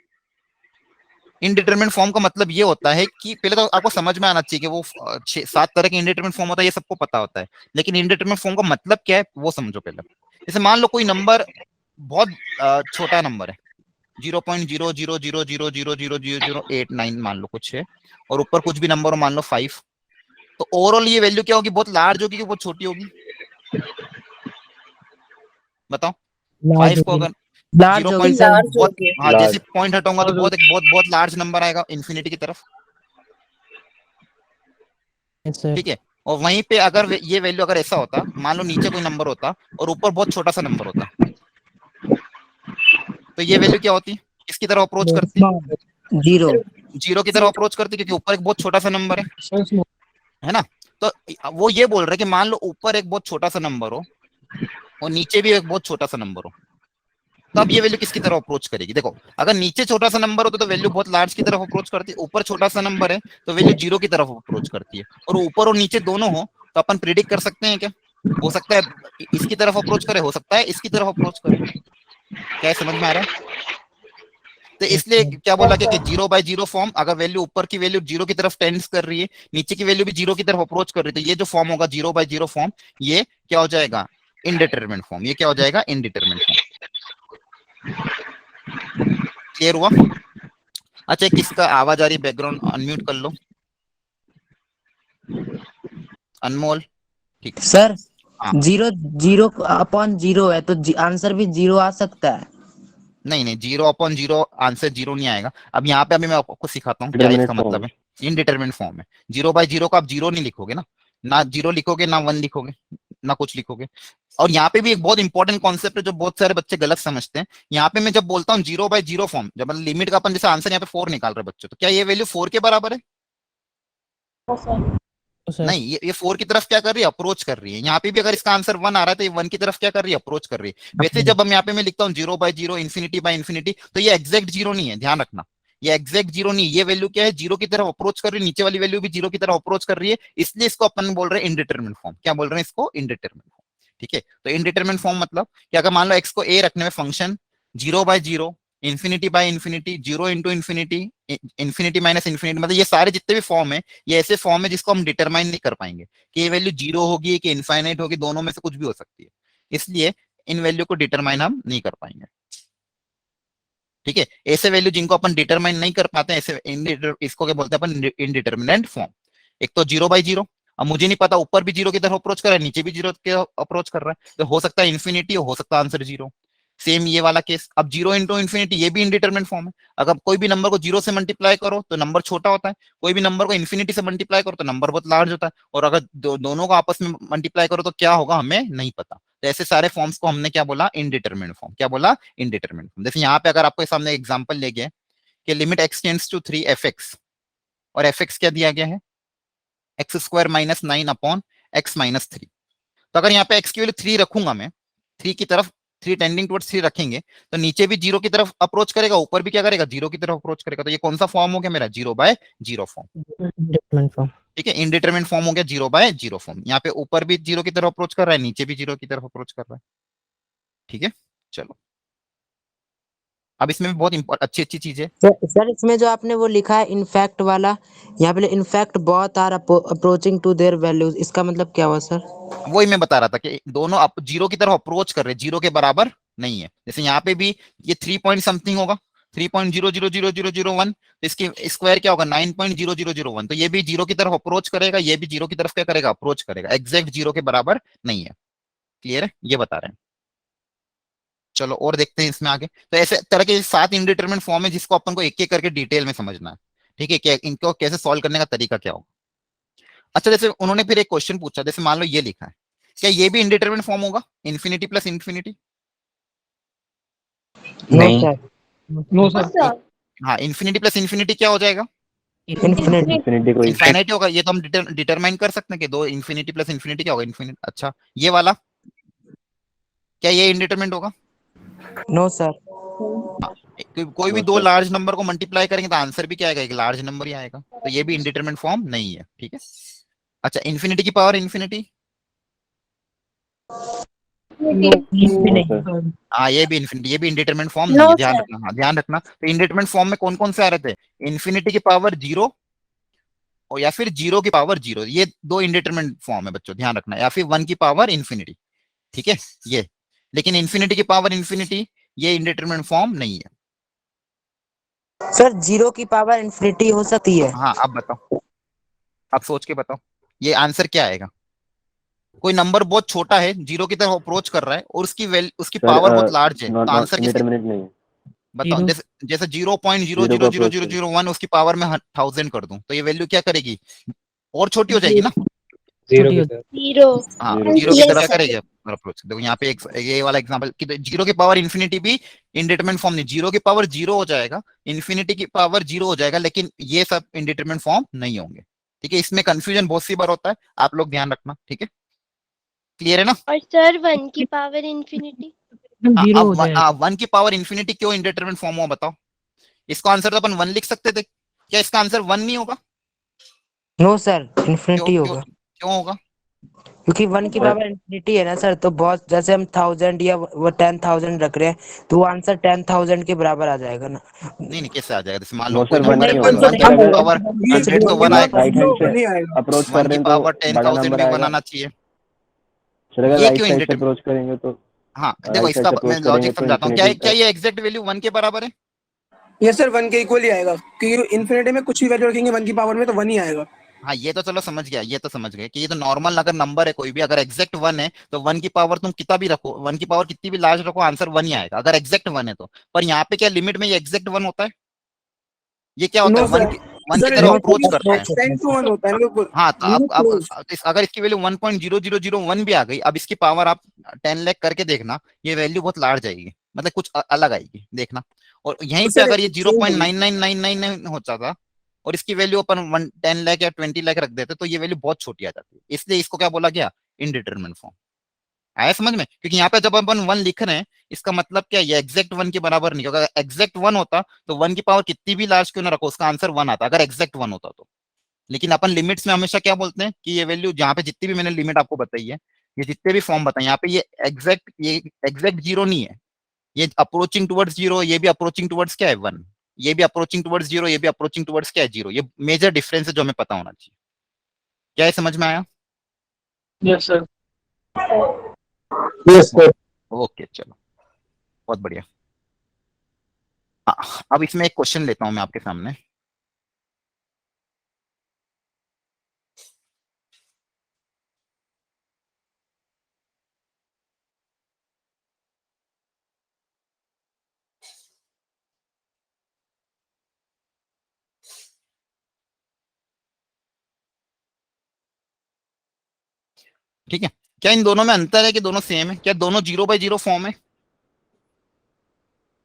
इनडिटरमिनेट फॉर्म का मतलब ये होता है कि पहले तो आपको समझ में आना चाहिए कि वो 6-7 तरह के इनडिटरमिनेट फॉर्म होता है, ये सबको पता होता है, लेकिन इनडिटरमिनेट फॉर्म का मतलब क्या है वो समझो पहले। जैसे मान लो कोई नंबर बहुत छोटा नंबर है, 0.0000000089 मान लो कुछ है, और ऊपर कुछ भी नंबर हो मान लो 5, तो ओवरऑल ये वैल्यू क्या होगी, बहुत लार्ज होगी कि बहुत छोटी होगी, बताओ। 5 को अगर लार्ज 0. होगी लार्ज बहुत, होगी। हाँ Large. जैसे पॉइंट हटाऊंगा तो बहुत बहुत बहुत लार्ज नंबर आएगा इन्फिनिटी की तरफ। सर ठीक है, और वहीं पे अगर ये वैल्यू अगर ऐसा होता, मान लो नीचे कोई नंबर होता और ऊपर बहुत छोटा सा नंबर होता, तो ये वैल्यू क्या होती, किसकी तरफ अप्रोच करती, जीरो। 0 की तरफ अप्रोच करती, क्योंकि ऊपर एक बहुत छोटा सा नंबर है ना। तो वो ये बोल रहे हैं कि मान लो ऊपर एक बहुत छोटा सा नंबर हो और नीचे भी एक बहुत छोटा सा नंबर हो, तब ये वैल्यू किसकी तरफ अप्रोच करेगी। देखो अगर नीचे छोटा सा नंबर हो तो वैल्यू बहुत लार्ज की तरफ अप्रोच करती है, ऊपर छोटा सा नंबर है तो वैल्यू 0 की तरफ अप्रोच करती है, और ऊपर और नीचे दोनों हो तो अपन प्रिडिक्ट कर सकते हैं क्या, हो सकता है इसकी तरफ अप्रोच करे, हो सकता है इसकी तरफ अप्रोच करे। क्या समझ में आ रहा है। तो इसलिए क्या बोला कि 0/0 फॉर्म, अगर वैल्यू ऊपर की वैल्यू 0 की तरफ टेंड्स कर रही है, नीचे की वैल्यू भी 0 की तरफ अप्रोच कर रही है, तो ये जो फॉर्म होगा 0/0 फॉर्म, ये क्या हो जाएगा, इनडिटरमिनेट फॉर्म। ये क्या हो जाएगा, इनडिटरमिनेट फॉर्म। क्लियर हुआ। अच्छा किसका आवाज आ रही है बैकग्राउंड, अनम्यूट कर लो। अनमोल, ठीक सर हाँ। 0/0 है तो आंसर भी 0 आ सकता है। नहीं नहीं, 0/0 आंसर 0 नहीं आएगा। अब यहाँ पे अभी मैं आपको सिखाता हूँ क्या इसका मतलब है। इनडिटरमिनेट फॉर्म है, 0/0 को आप 0 नहीं लिखोगे ना 0 लिखोगे ना 1 लिखोगे ना कुछ लिखोगे। और यहाँ पे भी एक बहुत इंपॉर्टेंट कॉन्सेप्ट है जो बहुत सारे बच्चे गलत समझते हैं। यहाँ पे मैं जब बोलता हूँ 0/0 फॉर्म, जब लिमिट का अपन जैसे आंसर यहाँ पे 4 निकाल रहे बच्चों, तो क्या ये वैल्यू 4 के बराबर है, नहीं ये 4 की तरफ क्या कर रही है, अप्रोच कर रही है। यहाँ पे भी अगर इसका आंसर 1 आ रहा है तो ये 1 की तरफ क्या कर रही है, अप्रोच कर रही है। वैसे जब हम यहाँ पे मैं लिखता हूँ 0/0 इन्फिनिटी तो ये एग्जैक्ट 0 नहीं है, ध्यान रखना ये एग्जैक्ट 0 नहीं, ये वैल्यू क्या है, 0 की तरफ अप्रोच कर रही है, नीचे वाली वैल्यू भी 0 की तरफ अप्रोच कर रही है, इसलिए इसको अपन बोल रहे हैं इनडिटरमिनेट फॉर्म। क्या बोल रहे हैं इसको, इनडिटरमिनेट फॉर्म। ठीक है, तो इनडिटरमिनेट फॉर्म मतलब कि अगर मान लो x को a रखने में function 0/0 infinity 0 into infinity infinity मतलब ये सारे जितने भी फॉर्म है, ये ऐसे फॉर्म है जिसको हम डिटरमाइन नहीं कर पाएंगे कि ये वैल्यू 0 होगी कि इनफाइनाइट होगी, दोनों में से कुछ भी हो सकती है, इसलिए इन वैल्यू को डिटरमाइन हम नहीं कर पाएंगे। ठीक है, ऐसे वैल्यू जिनको अपन डिटरमाइन नहीं कर पाते ऐसे इसको क्या बोलते हैं अपन, इनडिटरमिनेट फॉर्म। एक तो 0/0, अब मुझे नहीं पता ऊपर भी 0 की तरफ अप्रोच कर रहा है नीचे भी 0 के अप्रोच कर रहा है, तो हो सकता है इन्फिनिटी हो सकता है आंसर 0। सेम ये वाला केस, अब 0 इंटू इन्फिनिटी, ये भी इंडिटरमिनेट फॉर्म है। अगर कोई भी नंबर को 0 से मल्टीप्लाई करो तो नंबर छोटा होता है, कोई भी नंबर को इन्फिनिटी से मल्टीप्लाई करो तो नंबर बहुत लार्ज होता है, और अगर दोनों को आपस में मल्टीप्लाई करो तो क्या होगा हमें नहीं पता। तो ऐसे सारे फॉर्म्स को हमने क्या बोला, इनडिटरमिनेट फॉर्म। क्या बोला, इनडिटरमिनेट फॉर्म। जैसे यहाँ पे अगर आपके सामने एग्जाम्पल ले गए कि limit x tends to 3 fx, और fx क्या दिया गया है, x square minus 9 upon x minus 3। तो अगर यहाँ पे x की वैल्यू 3 रखूंगा मैं, 3 की तरफ, 3 टेंडिंग टुवर्ड्स 3 रखेंगे, तो नीचे भी 0 की तरफ अप्रोच करेगा, ऊपर भी क्या करेगा, 0 की तरफ अप्रोच करेगा। तो ये कौन सा फॉर्म हो गया मेरा, 0/0 फॉर्म। Different form. ठीक है, इनडिटरमिनेट फॉर्म हो गया 0/0 फॉर्म। यहाँ पे ऊपर भी 0 की तरफ अप्रोच कर रहा है, नीचे भी 0 की तरफ अप्रोच कर रहा है। ठीक है, चलो अब इसमें भी बहुत अच्छी अच्छी चीज है। सर इसमें जो आपने वो लिखा है इनफैक्ट वाला, यहाँ पे in fact both are approaching to their values, इसका मतलब क्या हुआ सर? वही मैं बता रहा था कि दोनों 0 की तरफ अप्रोच कर रहे हैं, 0 के बराबर नहीं है। जैसे यहाँ पे भी ये 3 पॉइंट समथिंग होगा, 3.000001, तो इसकी स्क्वायर क्या होगा, 9.0001। तो ये भी 0 की तरफ अप्रोच करेगा, ये भी 0 की तरफ क्या करेगा, अप्रोच करेगा, एग्जैक्ट 0 के बराबर नहीं है। क्लियर है, ये बता रहे हैं। चलो और देखते हैं इसमें आगे। तो ऐसे तरह के 7 इंडिटरमिनेट फॉर्म है जिसको अपन को एक एक करके डिटेल में समझना है। ठीक है, क्या इनको कैसे सॉल्व करने का तरीका क्या होगा। अच्छा, जैसे उन्होंने फिर एक क्वेश्चन पूछा, जैसे मान लो ये लिखा है, क्या ये भी इंडिटरमिनेट फॉर्म होगा, infinity plus infinity? No sir. No sir. Sir, हाँ, इन्फिनिटी प्लस इन्फिनिटी क्या हो जाएगा, इन्फिनिटी। इन्फिनिटी को इनफाइनाइट होगा। ये तो हम डिटरमाइन कर सकते हैं कि दो इन्फिनिटी प्लस इन्फिनिटी क्या होगा, इन्फिनिटी। अच्छा, ये वाला क्या ये इंडिटरमिनेट होगा? No sir. हाँ, कोई भी नो दो सर। लार्ज नंबर को मल्टीप्लाई करेंगे तो आंसर भी क्या आएगा, एक लार्ज नंबर ही आएगा। तो ये भी इंडिटरमिनेट फॉर्म नहीं है। ठीक है, अच्छा, इन्फिनिटी की पावर इन्फिनिटी, नो सर। हाँ ये भी इन्फिनिटी, ये भी इंडिटरमिनेट फॉर्म नहीं no है, ध्यान sir. रखना। हाँ ध्यान रखना, तो इंडिटरमिनेट फॉर्म में कौन कौन से आ रहे थे, इन्फिनिटी की पावर 0 और या फिर 0 की पावर 0, ये दो इंडिटरमिनेट फॉर्म है बच्चों, ध्यान रखना, या फिर 1 की पावर इन्फिनिटी। ठीक है, ये, लेकिन इन्फिनिटी की पावर इन्फिनिटी ये इंडिटरमिनेट फॉर्म नहीं है। सर 0 की पावर इन्फिनिटी हो सकती है? हाँ, अब बताओ, अब सोच के बताओ ये आंसर क्या आएगा। कोई नंबर बहुत छोटा है, 0 की तरफ अप्रोच कर रहा है और उसकी उसकी सर पावर बहुत लार्ज है, तो नॉट आंसर किसके, इंडिटरमिनेट नहीं है। बताओ। जीरो। जैसे जैसे zero point zero zero zero को जीरो अप्रोच जीरो करें। जीरो वन उसकी पावर में 1000 कर दूं तो ये वैल्यू क्या करेगी, और छोटी हो जाएगी ना। जीरो छोटी की हो तरफ। Zero. हाँ, जीरो जीरो की Yes, तरफ sir. करेगी अप्रोच। देखो यहाँ पे एक ये वाला एग्जांपल कि जीरो की पावर इन्फिनिटी भी इंडिटरमिनेट फॉर्म नहीं, जीरो की पावर 0 हो जाएगा, इन्फिनिटी की पावर 0 हो जाएगा, लेकिन ये सब इंडिटरमिनेट फॉर्म नहीं होंगे। ठीक है, इसमें कंफ्यूजन बहुत सी बार होता है, आप लोग ध्यान रखना। ठीक है, क्लियर है ना। और सर 1 की पावर इन्फिनिटी. एकदम हाँ, जीरो हो अब जाएगा। 1 की पावर इन्फिनिटी क्यों इंडिटरमिनेट फॉर्म हुआ बताओ। इसका आंसर तो अपन 1 लिख सकते थे, क्या इसका आंसर 1 नहीं होगा, नो सर, क्यों इन्फिनिटी क्यों होगा। क्यों होगा। क्योंकि 1 की सर पावर इन्फिनिटी है ना सर, तो बहुत जैसे हम 1000 या वो 10,000 रख रहे हैं तो वो आंसर 10,000 के बराबर आ जाएगा ना। नहीं नहीं, कैसे आ जाएगा, जैसे मान लो नो कोई सर वन नंबर है, नहीं वन होगा वन सर। की अगर पावर 100 तो 1 आएगा, राइट हैंड से अप्रोच कर 1 रहे की हैं तो पावर बड़ा 10,000 नंबर भी आएगा। बनाना चाहिए। सर अगर ये राइट क्यों साइड से इंडिटरमिनेट, अप्रोच करेंगे तो हाँ देखो राइट साइड इसका से मैं अप्रोच करेंगे लॉजिक तो समझाता हूँ, क्या इन्फिनिटी। क्या ये एग्जैक्ट वैल्यू 1 के बराबर है। ये सर 1 के इक्वल ही आएगा, क्योंकि इन्फिनिटी में कुछ भी वैल्यू रखेंगे 1 की पावर में तो 1 ही आएगा। हाँ, ये तो चलो समझ गया, ये तो समझ गए कि ये तो नॉर्मल अगर नंबर है कोई भी, अगर एग्जैक्ट 1 है तो 1 की पावर तुम कितना भी रखो, 1 की पावर कितनी भी लार्ज रखो, आंसर 1 ही आएगा अगर एग्जैक्ट 1 है तो। पर यहाँ पे क्या लिमिट में ये एग्जैक्ट 1 होता है, ये क्या होता नो है, सर। 1 की सर तरफ नो अप्रोच सर, करता है। अप्रोच होता 10 है to सर। 1 होता है, बिल्कुल। हाँ, तो Very अब close. अगर इसकी वैल्यू 1.00001 भी आ गई, अब इसकी पावर आप 10 लाख करके देखना, ये वैल्यू बहुत लार्ज आएगी, मतलब कुछ अलग आएगी, देखना। और यहीं तो पे सर अगर ये जीरो सेम पॉइंट होगी। नाइन नाइन नाइन नाइन होता था और इसकी वैल्यू अपन 10 लाख या 20 लाख रख देते तो ये वैल्यू बहुत छोटी आ जाती है, इसलिए इसको क्या बोला गया, इनडिटरमिनेट फॉर्म। आया समझ में, क्योंकि यहाँ पे जब अपन 1 लिख रहे हैं इसका मतलब क्या है, ये एग्जैक्ट 1 के बराबर नहीं, अगर एग्जैक्ट 1 होता तो 1 की पावर कितनी भी लार्ज क्यों ना रखो उसका आंसर 1 आता, अगर एग्जैक्ट 1 होता तो। लेकिन अपन लिमिट्स में हमेशा क्या बोलते हैं कि ये वैल्यू जहां पे जितनी भी मैंने लिमिट आपको बताई है, ये जितने भी फॉर्म बताए यहाँ पे ये एग्जैक्ट 0 नहीं है, ये अप्रोचिंग टुवर्ड्स 0, ये भी अप्रोचिंग टुवर्ड्स क्या है 1, ये भी अप्रोचिंग टुवर्ड्स 0, ये भी अप्रोचिंग टुवर्ड्स क्या है 0। ये मेजर डिफरेंस है जो हमें पता होना चाहिए। क्या ये समझ में आया। Yes sir. ओके चलो, बहुत बढ़िया। अब इसमें एक क्वेश्चन लेता हूं मैं आपके सामने। ठीक है, क्या इन दोनों में अंतर है कि दोनों सेम है? क्या दोनों 0/0 फॉर्म है?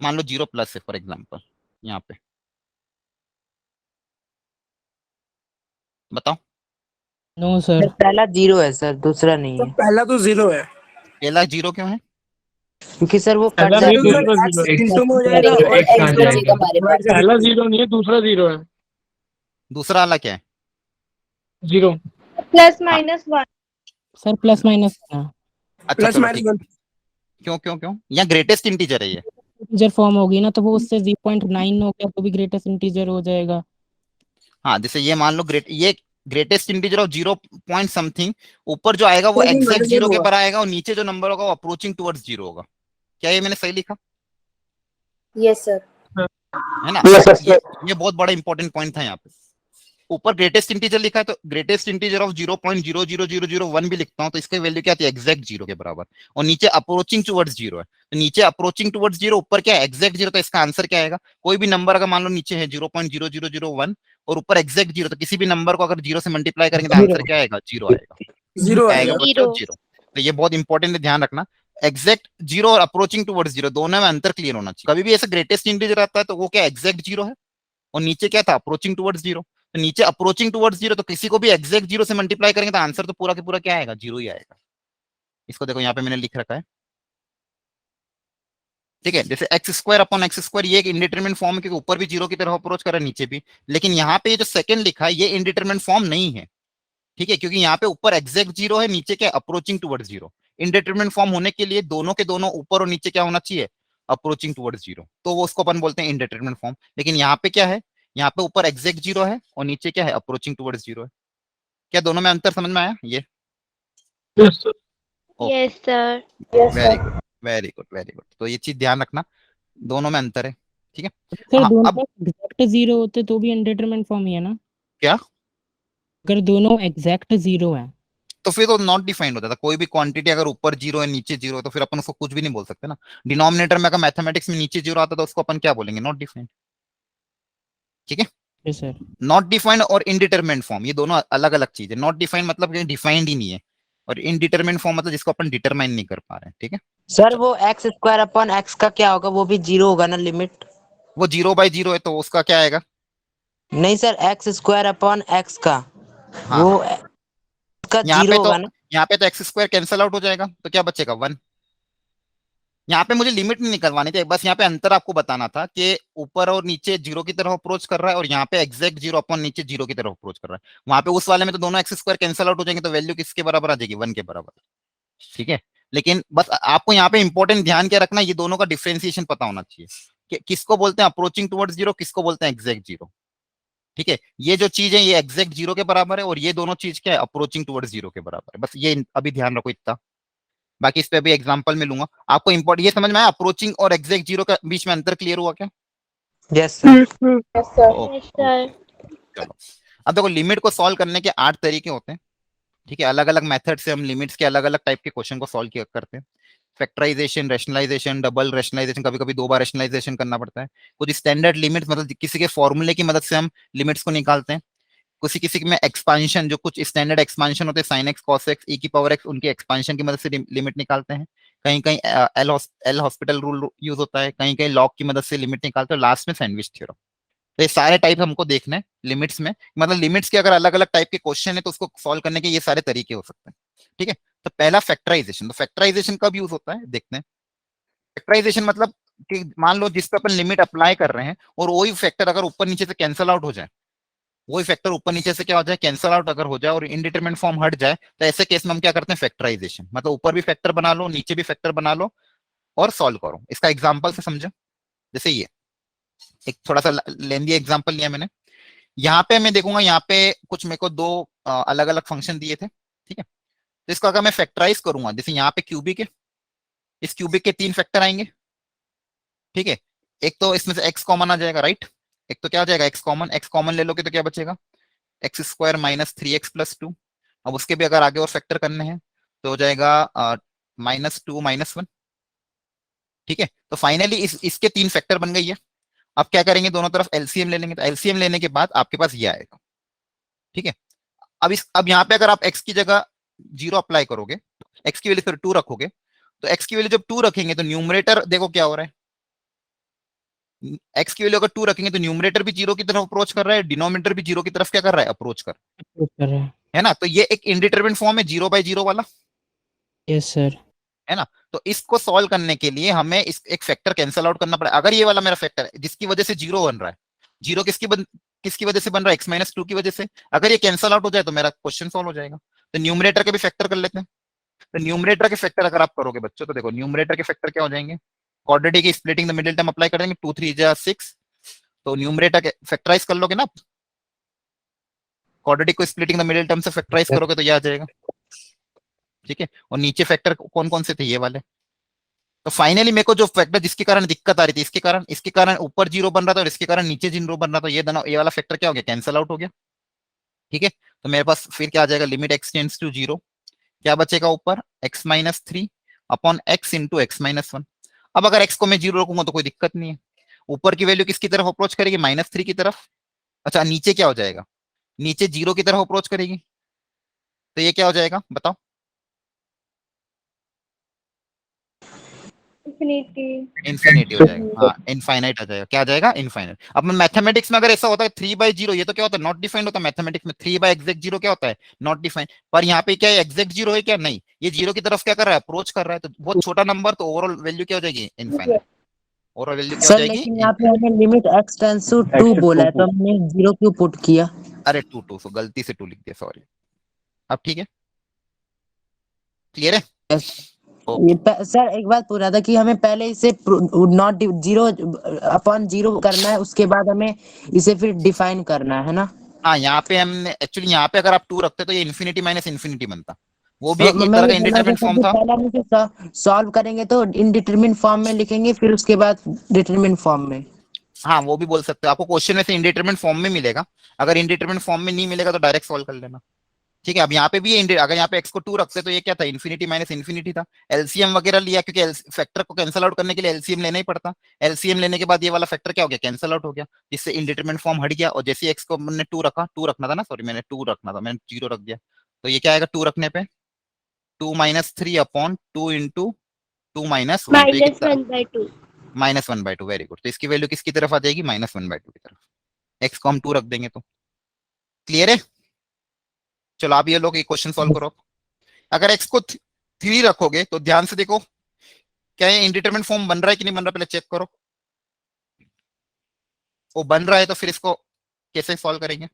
मान लो 0 प्लस है फॉर एग्जाम्पल, यहाँ पे बताओ। No sir. सर पहला 0 है सर, दूसरा नहीं तो है, पहला तो 0 है, पहला 0 क्यों है? क्योंकि सर वो कट पहला नहीं, जाती है। दूसरा एक्स जीरो। इंटू में हो जाएगा और एक्स आ एक्स जाएगा। डिवाइड पहला जीरो नहीं है, दूसरा जीरो है। दूसरा वाला क्या है? Zero. Plus minus one. Sir plus minus ना अच्छा प्लस चलो माइनस ठीक, 1। क्यों क्यों क्यों? यहाँ ग्रेटेस्ट इंटीजर है ये। इंटीजर फॉर्म होगी ना, तो वो उससे 0.9 हो गया तो भी ग्रेटेस्ट इंटीजर हो जाएगा। हाँ, जैसे ये मान लो ये greatest integer of 0 point something, ऊपर जो आएगा वो एग्जैक्ट 0 के बराबर आएगा और नीचे जो नंबर होगा वो अप्रोचिंग टुवर्ड्स 0 होगा। क्या ये मैंने सही लिखा यस सर। है ना? Yes, yes, ये बहुत बड़ा इंपॉर्टेंट पॉइंट था यहाँ पे। ऊपर ग्रेटेस्ट इंटीजर लिखा है तो ग्रेटेस्ट इंटीजर ऑफ 0.00001 भी लिखता हूँ तो इसकी वैल्यू क्या आती है? एग्जैक्ट 0 के बराबर। और नीचे अप्रोचिंग टुवर्ड्स 0 है, तो नीचे अप्रोचिंग टुवर्ड्स 0, ऊपर क्या है? एग्जैक्ट 0। तो इसका आंसर क्या आएगा? कोई भी नंबर अगर मान लो नीचे है 0.0001 और ऊपर एग्जैक्ट 0, तो किसी भी नंबर को अगर 0 से मल्टीप्लाई करेंगे तो आंसर क्या आएगा? 0 आएगा। 0 क्या आएगा आएगा। बच्चों? 0। 0। तो ये बहुत इंपॉर्टेंट है, ध्यान रखना। एग्जैक्ट 0 और अप्रोचिंग टुवर्ड्स 0 दोनों में अंतर क्लियर होना चाहिए। कभी भी ऐसा ग्रेटेस्ट इंटीजर आता है तो वो क्या एग्जैक्ट 0 है और नीचे क्या था? Approaching towards 0। तो नीचे अप्रोचिंग टुवर्ड्स 0, तो किसी को भी एग्जैक्ट 0 से मल्टीप्लाई करेंगे तो आंसर तो पूरा के पूरा क्या आएगा? 0 ही आएगा। इसको देखो यहाँ पे मैंने लिख रखा है, ठीक है। जैसे x² ये एक इंडिटरमिनेट फॉर्म है क्योंकि ऊपर भी 0 की तरफ अप्रोच कर रहा है नीचे भी। लेकिन यहाँ पे ये जो सेकंड लिखा है ये इंडिटरमिनेट फॉर्म नहीं है, ठीक है, क्योंकि यहाँ पे ऊपर एग्जैक्ट 0 है, नीचे क्या? Approaching towards 0। इंडिटरमिनेट फॉर्म होने के लिए दोनों के दोनों ऊपर और नीचे क्या होना चाहिए? Approaching towards 0। तो वो उसको अपन बोलते हैं इंडिटरमिनेट फॉर्म। लेकिन यहाँ पे क्या है? यहाँ पे ऊपर एग्जैक्ट 0 है और नीचे क्या है? अप्रोचिंग टुवर्ड्स 0 है। क्या दोनों में अंतर समझ में आया? ये yes sir. Okay, yes sir. Very good very good very good. तो ये चीज ध्यान रखना, दोनों में अंतर है, ठीक है। सर हाँ, दोनों अब एग्जैक्ट 0 होते तो भी इंडिटरमिनेट फॉर्म ही है ना? क्या? अगर दोनों एग्जैक्ट 0 है तो फिर तो नॉट डिफाइंड होता था। कोई भी क्वांटिटी अगर ऊपर 0 है नीचे 0 है तो फिर अपन उसको कुछ भी नहीं बोल सकते ना। डिनोमिनेटर में अगर मैथमेटिक्स में नीचे 0 आता तो उसको अपन क्या बोलेंगे? नॉट डिफाइंड, ठीक है। जी सर। नॉट डिफाइंड और इनडिटरमिनेट फॉर्म ये दोनों अलग अलग चीज है। नॉट डिफाइंड मतलब डिफाइंड ही नहीं है, और इनडिटरमिनेट फॉर्म मतलब जिसको अपन डिटरमाइन नहीं कर पा रहे हैं, ठीक है। सर वो x² का क्या होगा? वो भी 0 होगा ना लिमिट? वो 0/0 है तो उसका क्या आएगा? नहीं सर, x² का हाँ वो हाँ, का यहाँ 0 पे तो होगा ना? यहाँ पे तो x² कैंसल आउट हो जाएगा तो क्या बचेगा? 1। यहाँ पे मुझे लिमिट नहीं निकलवानी थी, बस यहाँ पे अंतर आपको बताना था कि ऊपर और नीचे 0 की तरफ अप्रोच कर रहा है और यहाँ पे एग्जैक्ट 0 अपॉन नीचे 0 की तरफ अप्रोच कर रहा है। वहां पे उस वाले में तो दोनों x² कैंसल आउट हो जाएंगे तो वैल्यू किसके बराबर आ जाएगी? 1 के बराबर, ठीक है। लेकिन बस आपको यहाँ पे इंपॉर्टेंट ध्यान क्या रखना, ये दोनों का डिफरेंशिएशन पता होना चाहिए कि किसको बोलते हैं अप्रोचिंग टुवर्ड्स 0, किसको बोलते हैं एग्जैक्ट 0, ठीक है। ये जो चीज है ये एग्जैक्ट 0 के बराबर है और ये दोनों चीज क्या है? अप्रोचिंग टुवर्ड्स 0 के बराबर है। बस ये अभी ध्यान रखो इतना, बाकी इस पे अभी एग्जांपल में लूंगा। आपको इंपॉर्टेंट ये समझ में आया? अप्रोचिंग और एग्जैक्ट 0 के बीच में अंतर क्लियर हुआ क्या? Yes sir. Yes sir. Okay yes sir. चलो, अब देखो लिमिट को सॉल्व करने के 8 तरीके होते हैं, ठीक है। अलग अलग मेथड से हम लिमिट्स के अलग अलग टाइप के क्वेश्चन को सॉल्व किया करते हैं। फैक्टराइजेशन, रैशनलाइजेशन, डबल रैशनलाइजेशन, कभी कभी 2 बार रैशनलाइजेशन करना पड़ता है। कुछ स्टैंडर्ड लिमिट्स मतलब किसी के फॉर्मूले की मदद से हम लिमिट्स को निकालते हैं। किसी किसी में एक्सपांशन, जो कुछ स्टैंडर्ड एक्सपांशन होते हैं, साइन एक्स कॉस एक्स ई की पावर एक्स, उनके एक्सपांशन की मदद से लिमिट निकालते हैं। कहीं कहीं एल हॉस्पिटल रूल यूज होता है, कहीं कहीं लॉग की मदद से लिमिट निकालते हैं, लास्ट में सैंडविच थ्योरम। तो ये सारे टाइप हमको देखने हैं लिमिट्स में, मतलब लिमिट्स के अगर अलग अलग टाइप के क्वेश्चन है तो उसको सॉल्व करने के ये सारे तरीके हो सकते हैं, ठीक है। तो पहला फैक्टराइजेशन, तो फैक्टराइजेशन कब यूज होता है देखते हैं। फैक्टराइजेशन मतलब कि मान लो जिस पे अपन लिमिट अप्लाई कर रहे हैं और वही फैक्टर अगर ऊपर नीचे से कैंसल आउट हो जाए, वही फैक्टर ऊपर नीचे से क्या हो जाए? कैंसल आउट अगर हो जाए और इनडिटरमिनेट फॉर्म हट जाए तो ऐसे केस में हम क्या करते हैं? फैक्टराइजेशन, मतलब ऊपर भी फैक्टर बना लो नीचे भी फैक्टर बना लो और सॉल्व करो। इसका एग्जांपल से समझो, जैसे ये एक थोड़ा सा लेंदी एग्जांपल लिया मैंने। यहाँ पे मैं देखूंगा, यहाँ पे कुछ मेरे को 2 अलग अलग फंक्शन दिए थे, ठीक है। तो इसको अगर मैं फैक्टराइज करूंगा, जैसे यहाँ पे क्यूबिक है, इस क्यूबिक के 3 फैक्टर आएंगे, ठीक है। एक तो इसमें से x कॉमन आ जाएगा, राइट। एक तो क्या आ जाएगा? x कॉमन ले लोगे तो क्या बचेगा? x² minus 3x plus 2। अब उसके भी अगर आगे और फैक्टर करने हैं तो हो जाएगा -2 -1, ठीक है। तो फाइनली इसके 3 फैक्टर बन गई है। अब क्या करेंगे? दोनों तरफ एलसीएम ले लेंगे, तो एलसीएम लेने के बाद आपके पास ये आएगा, ठीक है। अब यहाँ पे अगर आप x की जगह जीरो अप्लाई करोगे, एक्स की वैल्यू फिर 2 रखोगे, तो एक्स की वैल्यू जब 2 रखेंगे तो न्यूमरेटर देखो क्या हो रहा है, एक्स की वैल्यू अगर 2 रखेंगे तो न्यूमरेटर भी जीरो की तरफ अप्रोच कर रहा है, डिनोमिनेटर भी जीरो की तरफ क्या कर रहा है, अप्रोच कर, अप्रोच कर रहा है। है ना। तो ये एक इंडिटरमिनेट फॉर्म है 0/0 वाला, यस सर। है ना। तो इसको सॉल्व करने के लिए हमें इस एक फैक्टर कैंसिल आउट करना पड़ेगा। अगर ये वाला मेरा फैक्टर है जिसकी वजह से जीरो बन रहा है, जीरो किसकी वजह से बन रहा है, x-2 की वजह से, अगर ये कैंसिल आउट हो जाए तो मेरा क्वेश्चन सॉल्व हो जाएगा। तो न्यूमरेटर के भी फैक्टर कर लेते हैं। तो न्यूमरेटर के फैक्टर अगर आप करोगे बच्चों, तो देखो न्यूमरेटर के फैक्टर क्या हो जाएंगे, क्वाड्रेटिक की splitting the middle term apply कर देंगे, 2 3 जा 6, तो न्यूमरेटर के फैक्टराइज कर लोगे ना, क्वाड्रेटिक को स्प्लिटिंग द मिडिल टर्म से फैक्टराइज करोगे तो ये आ जाएगा, ठीक है। और नीचे फैक्टर कौन कौन से थे, ये वाले। तो फाइनली मेरे को जो फैक्टर जिसके कारण दिक्कत आ रही थी, इसके कारण ऊपर जीरो बन रहा था और इसके कारण नीचे जीरो बन रहा था, ये वाला फैक्टर क्या हो गया, कैंसिल आउट हो गया, ठीक है। तो मेरे पास फिर क्या आ जाएगा, लिमिट x टेंड्स टू 0, क्या बचेगा ऊपर, x-3 upon x into x-1। अब अगर x को मैं 0 रखूंगा तो कोई दिक्कत नहीं है, ऊपर की वैल्यू किसकी तरफ अप्रोच करेगी, -3 की तरफ। अच्छा नीचे क्या हो जाएगा, नीचे 0 की तरफ अप्रोच करेगी, तो ये क्या हो जाएगा बताओ, इन्फिनिटी हो जाएगा, हाँ इनफाइनाइट आ जाएगा, क्या आ जाएगा, इनफाइनाइट। अब मैथमेटिक्स में अगर ऐसा होता है 3/0, ये तो क्या होता है, नॉट डिफाइंड होता है मैथमेटिक्स में, 3/0 क्या होता है, नॉट डिफाइंड। पर यहाँ पे क्या है, एग्जैक्ट जीरो है क्या, नहीं, ये जीरो की तरफ क्या कर रहा है, अप्रोच कर रहा है, तो बहुत छोटा नंबर, तो ओवरऑल वैल्यू क्या हो जाएगी, इनफाइनाइट। ओवरऑल वैल्यू क्या हो सर जाएगी, लेकिन यहाँ पे हमें लिमिट x टेंड्स टू 2 बोला है, तो हमने 0 क्यों पुट किया? अरे 2 सो गलती से 2 लिख दिया, सॉरी। अब ठीक है, क्लियर है। सर एक बात पूछ रहा था कि हमें पहले इसे नॉट 0/0 करना है, उसके बाद हमें इसे फिर डिफाइन करना है ना। हाँ यहाँ पे हमने एक्चुअली, यहाँ पे अगर आप 2 रखते तो ये इन्फिनिटी माइनस इन्फिनिटी बनता, वो भी एक मैं तरह का ये बोलना इंडिटरमिनेट चाहता फॉर्म हूँ कि था। पहले हम इसे सॉल्व करेंगे तो इनडिटरमिनेट फॉर्म में लिखेंगे, फिर उसके बाद डिटरमिनेट फॉर्म में। हाँ वो भी बोल सकते हो, आपको क्वेश्चन में से इंडिटरमिनेट फॉर्म में मिलेगा, अगर इंडिटरमिनेट फॉर्म में नहीं मिलेगा तो डायरेक्ट सॉल्व कर लेना, ठीक है। अब यहाँ पे भी अगर यहाँ पे x को 2 रखते तो ये क्या था, इन्फिनिटी माइनस इन्फिनिटी था। एलसीएम वगैरह लिया क्योंकि फैक्टर को कैंसिल आउट करने के लिए एलसीएम लेना ही पड़ता, एलसीएम लेने के बाद ये वाला फैक्टर क्या हो गया, कैंसिल आउट हो गया, जिससे इंडिटरमिनेट फॉर्म हट गया। और जैसे x को मैंने 2 रखा, 2 रखना था ना, सॉरी मैंने 2 रखना था, मैंने 0 रख दिया, तो ये क्या आएगा 2 रखने पे, 2 - 3 अपॉन 2 इंटू 2 - 1, तो ये कितना, -1/2। -1/2, वेरी गुड। तो इसकी वैल्यू किसकी तरफ आ जाएगी, -1/2 की तरफ, x को हम 2 रख देंगे तो, क्लियर है। चलो आप ये लोग ये क्वेश्चन सॉल्व करो। अगर x को 3 रखोगे तो ध्यान से देखो, क्या ये इंडिटरमिनेट फॉर्म बन रहा है कि नहीं बन रहा, पहले चेक करो। वो बन रहा है तो फिर इसको कैसे सॉल्व करेंगे,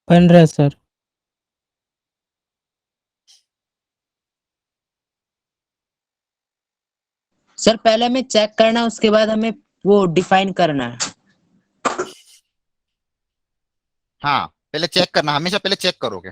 बन रहा है सर। सर पहले हमें चेक करना है, उसके बाद हमें वो डिफाइन करना है। हाँ पहले चेक करना, हमेशा पहले चेक करोगे।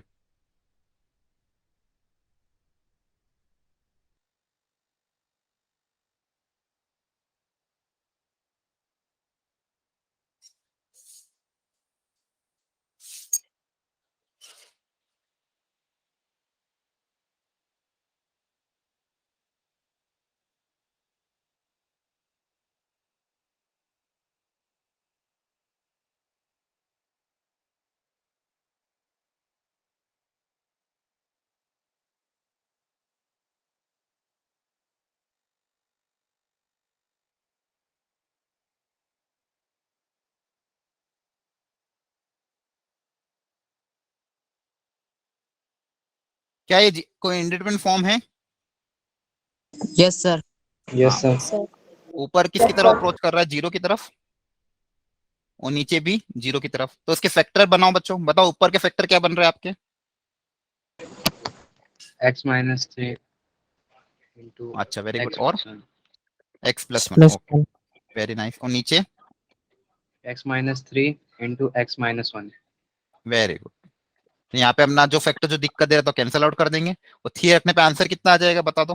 क्या ये कोई इंडिटरमिनेट फॉर्म है, यस सर। यस हाँ। सर। ऊपर किसकी तरफ अप्रोच कर रहा है, 0 की तरफ, और नीचे भी 0 की तरफ। तो उसके फैक्टर बनाओ बच्चों, बताओ ऊपर के फैक्टर क्या बन रहे हैं आपके, x-3 into अच्छा वेरी गुड, x और plus 1 x+1, plus okay very nice, और नीचे x-3 into x-1 very good. तो यहाँ पे अपना जो फैक्टर जो दिक्कत दे रहा है तो कैंसिल आउट कर देंगे, और 3 रखने पे आंसर कितना आ जाएगा बता दो,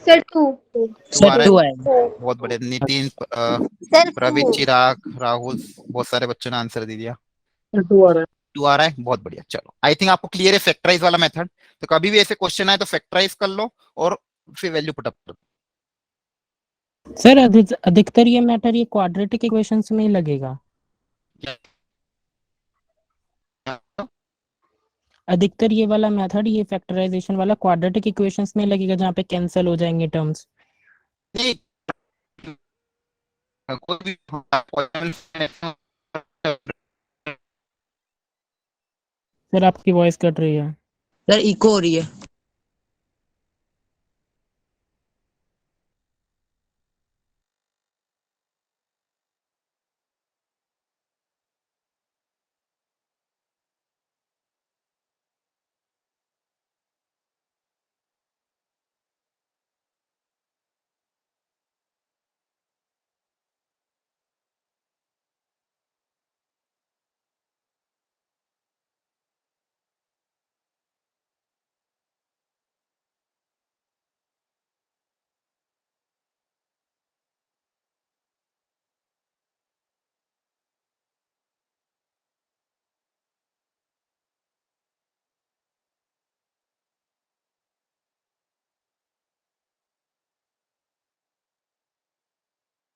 सर 2। 2 आ सर रहा 2 है, आएगा। बहुत बढ़िया। नितिन, सर प्रवीण, 2। चिराग, राहुल, बहुत सारे बच्चों ने आंसर दे दिया, 2 आ रहा है। 2 आ रहा है, बहुत बढ़िया। चलो आई थिंक आपको क्लियर है फैक्टराइज वाला मेथड। तो कभी भी ऐसे क्वेश्चन आए तो फैक्टराइज कर लो और फिर वैल्यू पुट अप कर सर अधिकतर ये मैटर ये क्वाड्रेटिक इक्वेशंस में ही लगेगा। दो। अधिकतर ये वाला मेथड, ये फैक्टराइजेशन वाला क्वाड्रेटिक इक्वेशंस में लगेगा जहाँ पे कैंसिल हो जाएंगे टर्म्स। नहीं, कोई भी सर आपकी वॉइस कट रही है। सर इको हो रही है।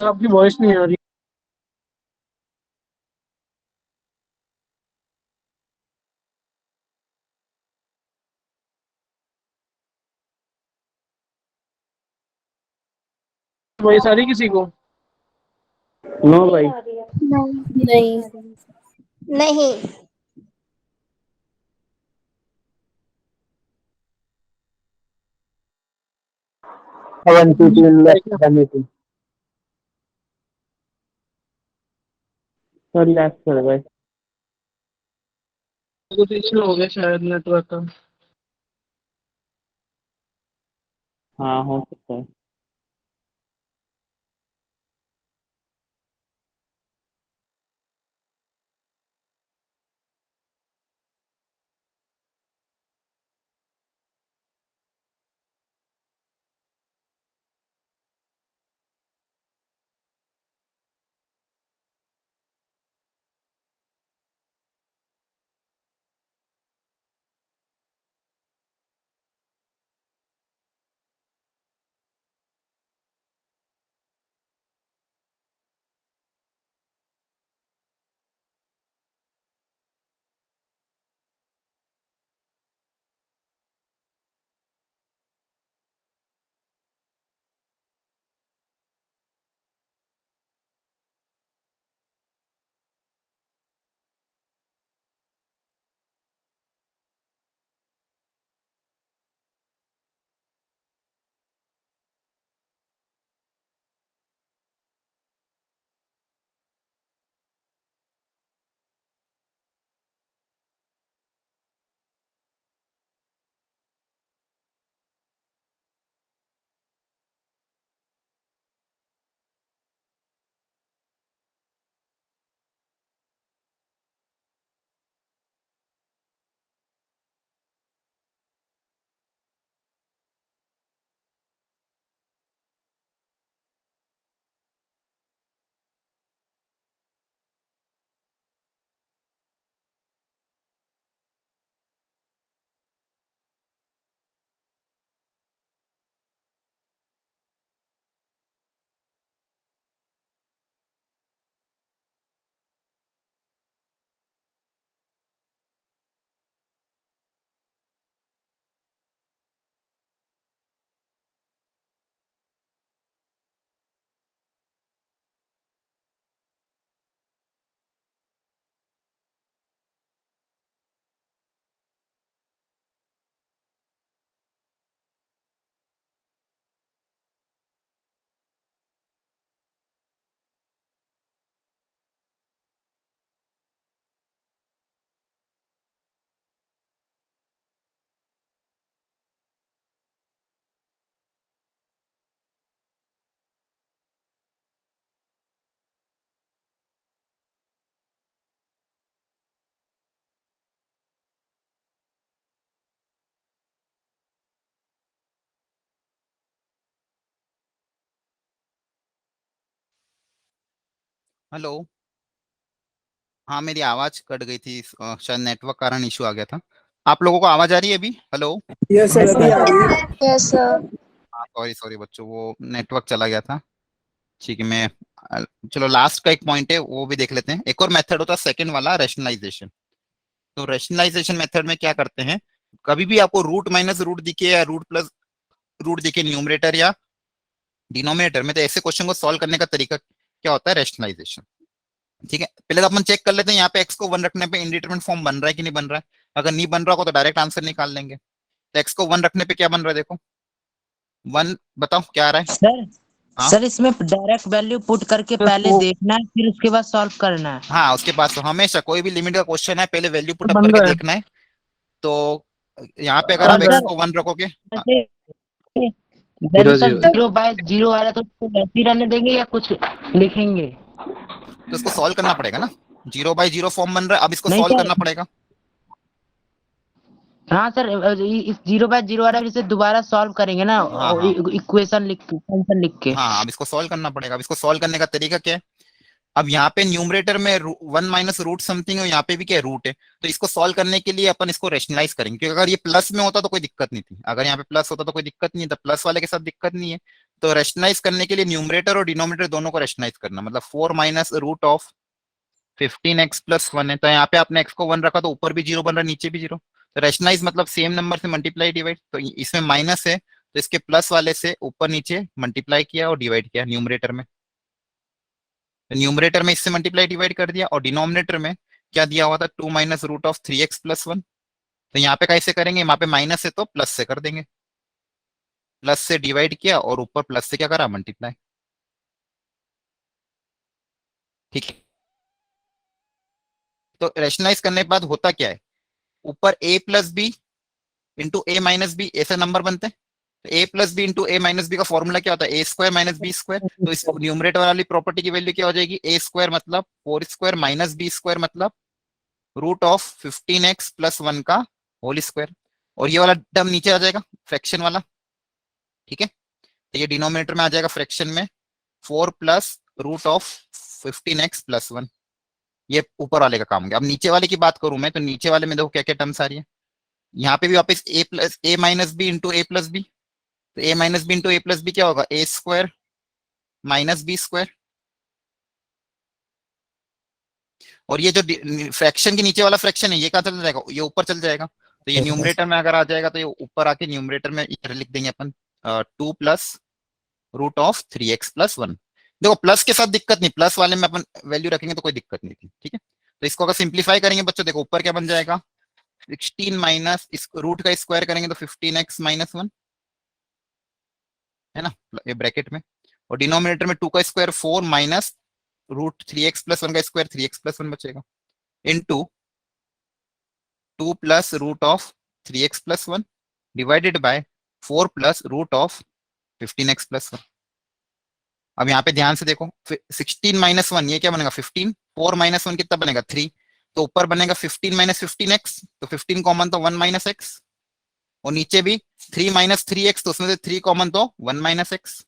आपकी वॉइस नहीं आ रही। वॉइस आ रही किसी को? नो भाई। नहीं नहीं one two three sorry last कर भाई। कुछ इश्यू हो गया शायद नेटवर्क का। हाँ हो सकता है। हेलो। हाँ, मेरी आवाज कट गई थी, शायद नेटवर्क कारण इशू आ गया था। आप लोगों को आवाज आ रही है अभी? हेलो। यस सर अभी आ रही है। यस सर हाँ, सॉरी सॉरी बच्चों, वो नेटवर्क चला गया था। ठीक है, मैं चलो लास्ट का एक पॉइंट है वो भी देख लेते हैं। एक और मेथड होता है सेकंड वाला, रैशनलाइजेशन। तो रैशनलाइजेशन मेथड में क्या करते हैं, कभी भी आपको रूट माइनस रूट दिखे या रूट प्लस रूट दिखे न्यूमरेटर या डिनोमिनेटर में, तो ऐसे क्वेश्चन को सॉल्व करने का तरीका क्या होता है, रैशनलाइजेशन। ठीक है, पहले तो अपन चेक कर लेते हैं यहाँ पे x को 1 रखने पे इंडिटरमिनेट फॉर्म बन रहा है कि नहीं बन रहा है। अगर नहीं बन रहा होगा तो डायरेक्ट आंसर निकाल लेंगे। तो x को 1 रखने पे क्या बन रहा है, देखो 1, बताओ क्या आ रहा है। सर हाँ? सर इसमें डायरेक्ट वैल्यू पुट करके पहले देखना है, फिर उसके बाद सॉल्व करना है। हाँ, उसके बाद तो हमेशा कोई भी लिमिट का क्वेश्चन है पहले वैल्यू पुट अप बन करके रहा है। देखना है। तो यहाँ पे अगर और आप x सर को 1 रखोगे, दरअसल 0/0 आ रहा है तो उसको वैसे ही रहने देंगे या कुछ लिखेंगे? तो इसको सॉल्व करना पड़ेगा ना। 0/0 फॉर्म बन रहा है, अब इसको नहीं सॉल्व सर, करना पड़ेगा। हाँ सर, इस 0/0 आ रहा है, इसे दोबारा सॉल्व करेंगे ना, हाँ, हाँ। इक्वेशन लिख के, फंक्शन लिख के। हाँ, अब इसको सॉल्व करना पड़ेगा। अब इसको सॉल्व करने का तरीका क्या है, अब यहाँ पे न्यूमरेटर में 1 माइनस रूट समथिंग है, यहाँ पे भी क्या रूट है, तो इसको सॉल्व करने के लिए अपन इसको रेशनलाइज करेंगे, क्योंकि अगर ये प्लस में होता तो कोई दिक्कत नहीं थी, अगर यहाँ पे प्लस होता तो कोई दिक्कत नहीं है, तो प्लस वाले के साथ दिक्कत नहीं है। तो रेशनलाइज करने के लिए न्यूमरेटर और डिनोमिनेटर दोनों को रेशनलाइज करना, मतलब 4 minus root of 15x plus 1 है, तो यहाँ पे आपने x को 1 रखा तो ऊपर भी 0 बन रहा है, नीचे भी 0। तो रेशनलाइज मतलब सेम नंबर से मल्टीप्लाई डिवाइड, तो इसमें माइनस है तो इसके प्लस वाले से ऊपर नीचे मल्टीप्लाई किया और डिवाइड किया न्यूमरेटर में। न्यूमरेटर में इससे मल्टीप्लाई डिवाइड कर दिया, और डिनोमिनेटर में क्या दिया हुआ था, 2 minus root of 3x plus 1। तो यहाँ पे कैसे करेंगे, यहाँ पे माइनस है तो प्लस से कर देंगे, प्लस से डिवाइड किया और ऊपर प्लस से क्या करा, मल्टीप्लाई। ठीक है, तो रेशनलाइज करने के बाद होता क्या है, ऊपर a plus b into a minus b ऐसे नंबर बनते हैं। तो a plus b into a minus b का फॉर्मूला क्या होता है, a square minus b square. तो इस न्यूमरेटर वाली प्रॉपर्टी की वैल्यू क्या हो जाएगी, ए स्क्वायर मतलब 4 स्क्वायर माइनस बी स्क्वायर मतलब रूट ऑफ 15x प्लस 1 का होल स्क्वायर, और ये वाला टर्म नीचे आ जाएगा फ्रैक्शन वाला। ठीक है, तो ये डिनोमिनेटर में आ जाएगा फ्रैक्शन में 4 plus root of 15x plus 1, ये ऊपर वाले का काम हो गया। अब नीचे वाले की बात करूं मैं, तो नीचे वाले में देखो क्या क्या टर्म्स आ रही है, यहाँ पे भी वापस ए माइनस बी इंटू ए प्लस बी, तो ए माइनस बी इंटू ए प्लस बी क्या होगा, ए स्क्वायर माइनस बी स्क्वायर, और ये जो फ्रैक्शन के नीचे वाला फ्रैक्शन है ये कहाँ चल जाएगा, ये ऊपर चल जाएगा। तो ये न्यूमरेटर में अगर आ जाएगा तो ये ऊपर आके न्यूमरेटर में इधर लिख देंगे अपन 2 plus root of 3x plus 1। देखो प्लस के साथ दिक्कत नहीं, प्लस वाले में अपन वैल्यू रखेंगे तो कोई दिक्कत नहीं थी। ठीक है, तो इसको अगर सिंप्लीफाई करेंगे बच्चों, देखो ऊपर क्या बन जाएगा, 16 माइनस इस रूट का स्क्वायर करेंगे तो 15x माइनस 1 है ना, ये ब्रैकेट में, और डिनोमिनेटर में 2 का square 4 minus root 3x plus 1 का स्क्वायर 3x प्लस 1 बचेगा, into 2 plus root of 3x plus 1 divided by 4 plus root of 15x plus 1। अब यहाँ पे ध्यान से देखो 16 माइनस 1 ये क्या बनेगा 15, 4 माइनस 1 कितना बनेगा 3, तो ऊपर बनेगा 15 माइनस 15x, तो 15 कॉमन तो 1 माइनस एक्स, और नीचे भी 3 माइनस 3x, तो उसमें से 3 कॉमन तो 1 माइनस एक्स,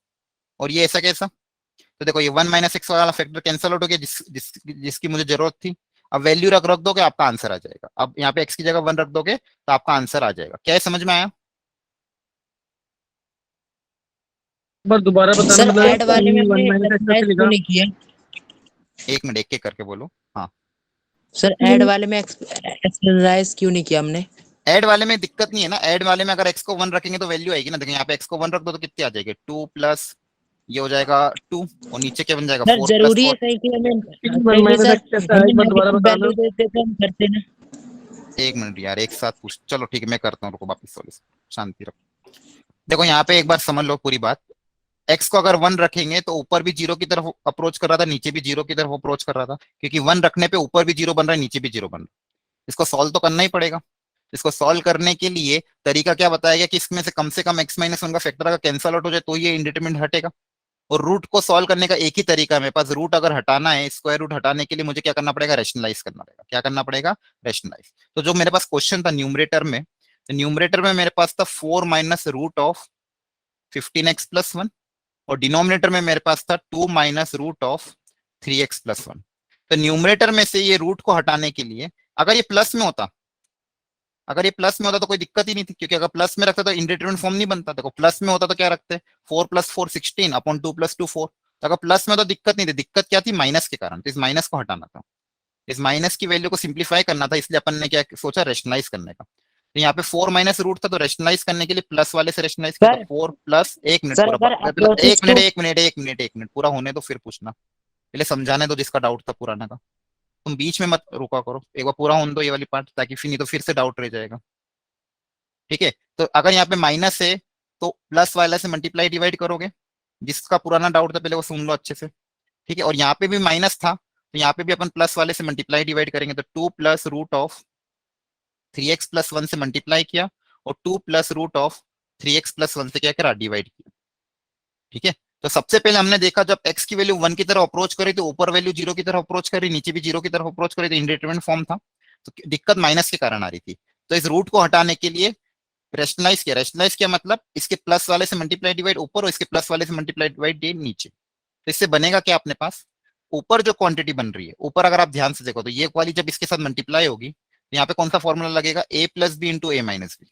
और ये ऐसा कैसा, तो देखो ये 1 माइनस एक्स वाला फैक्टर कैंसिल आउट हो गया जिसकी मुझे जरूरत थी। अब वैल्यू रख दोगे आपका आंसर आ जाएगा, अब यहाँ पे x की जगह 1 रख दोगे तो आपका आंसर आ जाएगा। क्या है, समझ में आया? बार दोबारा बताना, सर मतलब ऐड वाले में 1 हमने माइनस एक्स एक्सरसाइज कैसे क्यों लिखा? नहीं किया? एक मिनट एक एक करके बोलो। हाँ, सर ऐड वाले में एक्सरसाइज क्यों नहीं किया हमने? ऐड वाले में दिक्कत नहीं है ना, ऐड वाले में अगर x को 1 रखेंगे तो वैल्यू आएगी ना, देखिए यहाँ पे x को 1 रख दो तो कितनी आ जाएगी 2 प्लस ये हो जाएगा 2, और नीचे क्या बन जाएगा सर 4 जरूरी प्लस है सही कि हमें 1 पहले माइनस सर एक्स कैसा है, हमें एक बार दोबारा नेगेटिव बताना। वैल्यू देते तो हम करते ना। 1 मिनट यार, एक साथ पूछ, चलो ठीक है मैं करता हूँ, रुको वापस सॉल्यूशन, शांति रखो। देखो यहाँ पे एक बार समझ लो पूरी बात, x को अगर 1 रखेंगे तो ऊपर भी 0 की तरफ अप्रोच कर रहा था, नीचे भी 0 की तरफ अप्रोच कर रहा था, क्योंकि 1 रखने पे ऊपर भी 0 बन रहा है नीचे भी 0 बन रहा है। इसको सॉल्व तो करना ही पड़ेगा। इसको सॉल्व करने के लिए तरीका क्या बताया गया कि इसमें से कम x माइनस 1 का फैक्टर अगर कैंसल आउट हो जाए तो ये इंडिटरमिनेंट हटेगा। और रूट को सॉल्व करने का एक ही तरीका है मेरे पास, रूट अगर हटाना है, स्क्वायर रूट हटाने के लिए मुझे क्या करना पड़ेगा, रैशनलाइज करना पड़ेगा। क्या करना पड़ेगा, रैशनलाइज। तो जो मेरे पास क्वेश्चन था न्यूमरेटर में, तो न्यूमरेटर में मेरे पास था 4 minus root of 15x plus 1, और डिनोमिनेटर में मेरे पास था 2 minus root of 3x plus 1। तो न्यूमरेटर में से ये रूट को हटाने के लिए अगर ये प्लस में होता, तो कोई दिक्कत ही नहीं थी, क्योंकि अगर प्लस में रखता तो इंडिटरमिनेंट फॉर्म नहीं बनता। देखो प्लस में होता तो क्या रखते, 4 प्लस 4 16 अपॉन 2 प्लस 2 4। तो अगर प्लस में तो दिक्कत नहीं थी, दिक्कत क्या थी, माइनस के कारण, तो इस माइनस को हटाना था। इस माइनस की वैल्यू को सिंप्लीफाई करना था, इसलिए अपन ने क्या सोचा, रेशनलाइज करने का। तो यहाँ पे 4 माइनस रूट था, तो रेशनलाइज करने के लिए प्लस वाले से रेशनलाइज किया, तो सर 4 प्लस, एक मिनट सर पूरा, अगर मतलब अप्रोचेस टू एक मिनट पूरा होने दो फिर पूछना, पहले समझाने दो जिसका डाउट था पुराना का। तुम बीच में मत रुका करो, एक बार पूरा होने दो ये वाली पार्ट, ताकि फिर नहीं तो फिर से डाउट रह जाएगा। ठीक है, तो अगर यहाँ पे माइनस है तो प्लस वाले से मल्टीप्लाई डिवाइड करोगे, जिसका पुराना डाउट था पहले वो सुन लो अच्छे से। ठीक है, और यहाँ पे भी माइनस था, तो यहाँ पे भी अपन प्लस वाले से मल्टीप्लाई डिवाइड करेंगे, तो 2 plus root of 3x plus 1 से मल्टीप्लाई किया, और 2 plus root of 3x plus 1 से क्या करा, डिवाइड किया। ठीक है, तो सबसे पहले हमने देखा जब x की वैल्यू 1 की तरफ अप्रोच करी तो ऊपर वैल्यू 0 की तरफ अप्रोच करी, नीचे भी 0 की तरफ अप्रोच करी, तो इंडिटरमिनेट फॉर्म था, तो दिक्कत माइनस के कारण आ रही थी। तो इस रूट को हटाने के लिए रेशनलाइज किया। रेशनलाइज किया मतलब इसके प्लस वाले से मल्टीप्लाई डिवाइड ऊपर और इसके प्लस वाले से मल्टीप्लाई डिवाइड नीचे। तो इससे बनेगा क्या अपने पास, ऊपर जो क्वांटिटी बन रही है, ऊपर अगर आप ध्यान से देखो तो ये वाली जब इसके साथ मल्टीप्लाई होगी तो यहाँ पे कौन सा फॉर्मूला लगेगा, a plus b into a minus b.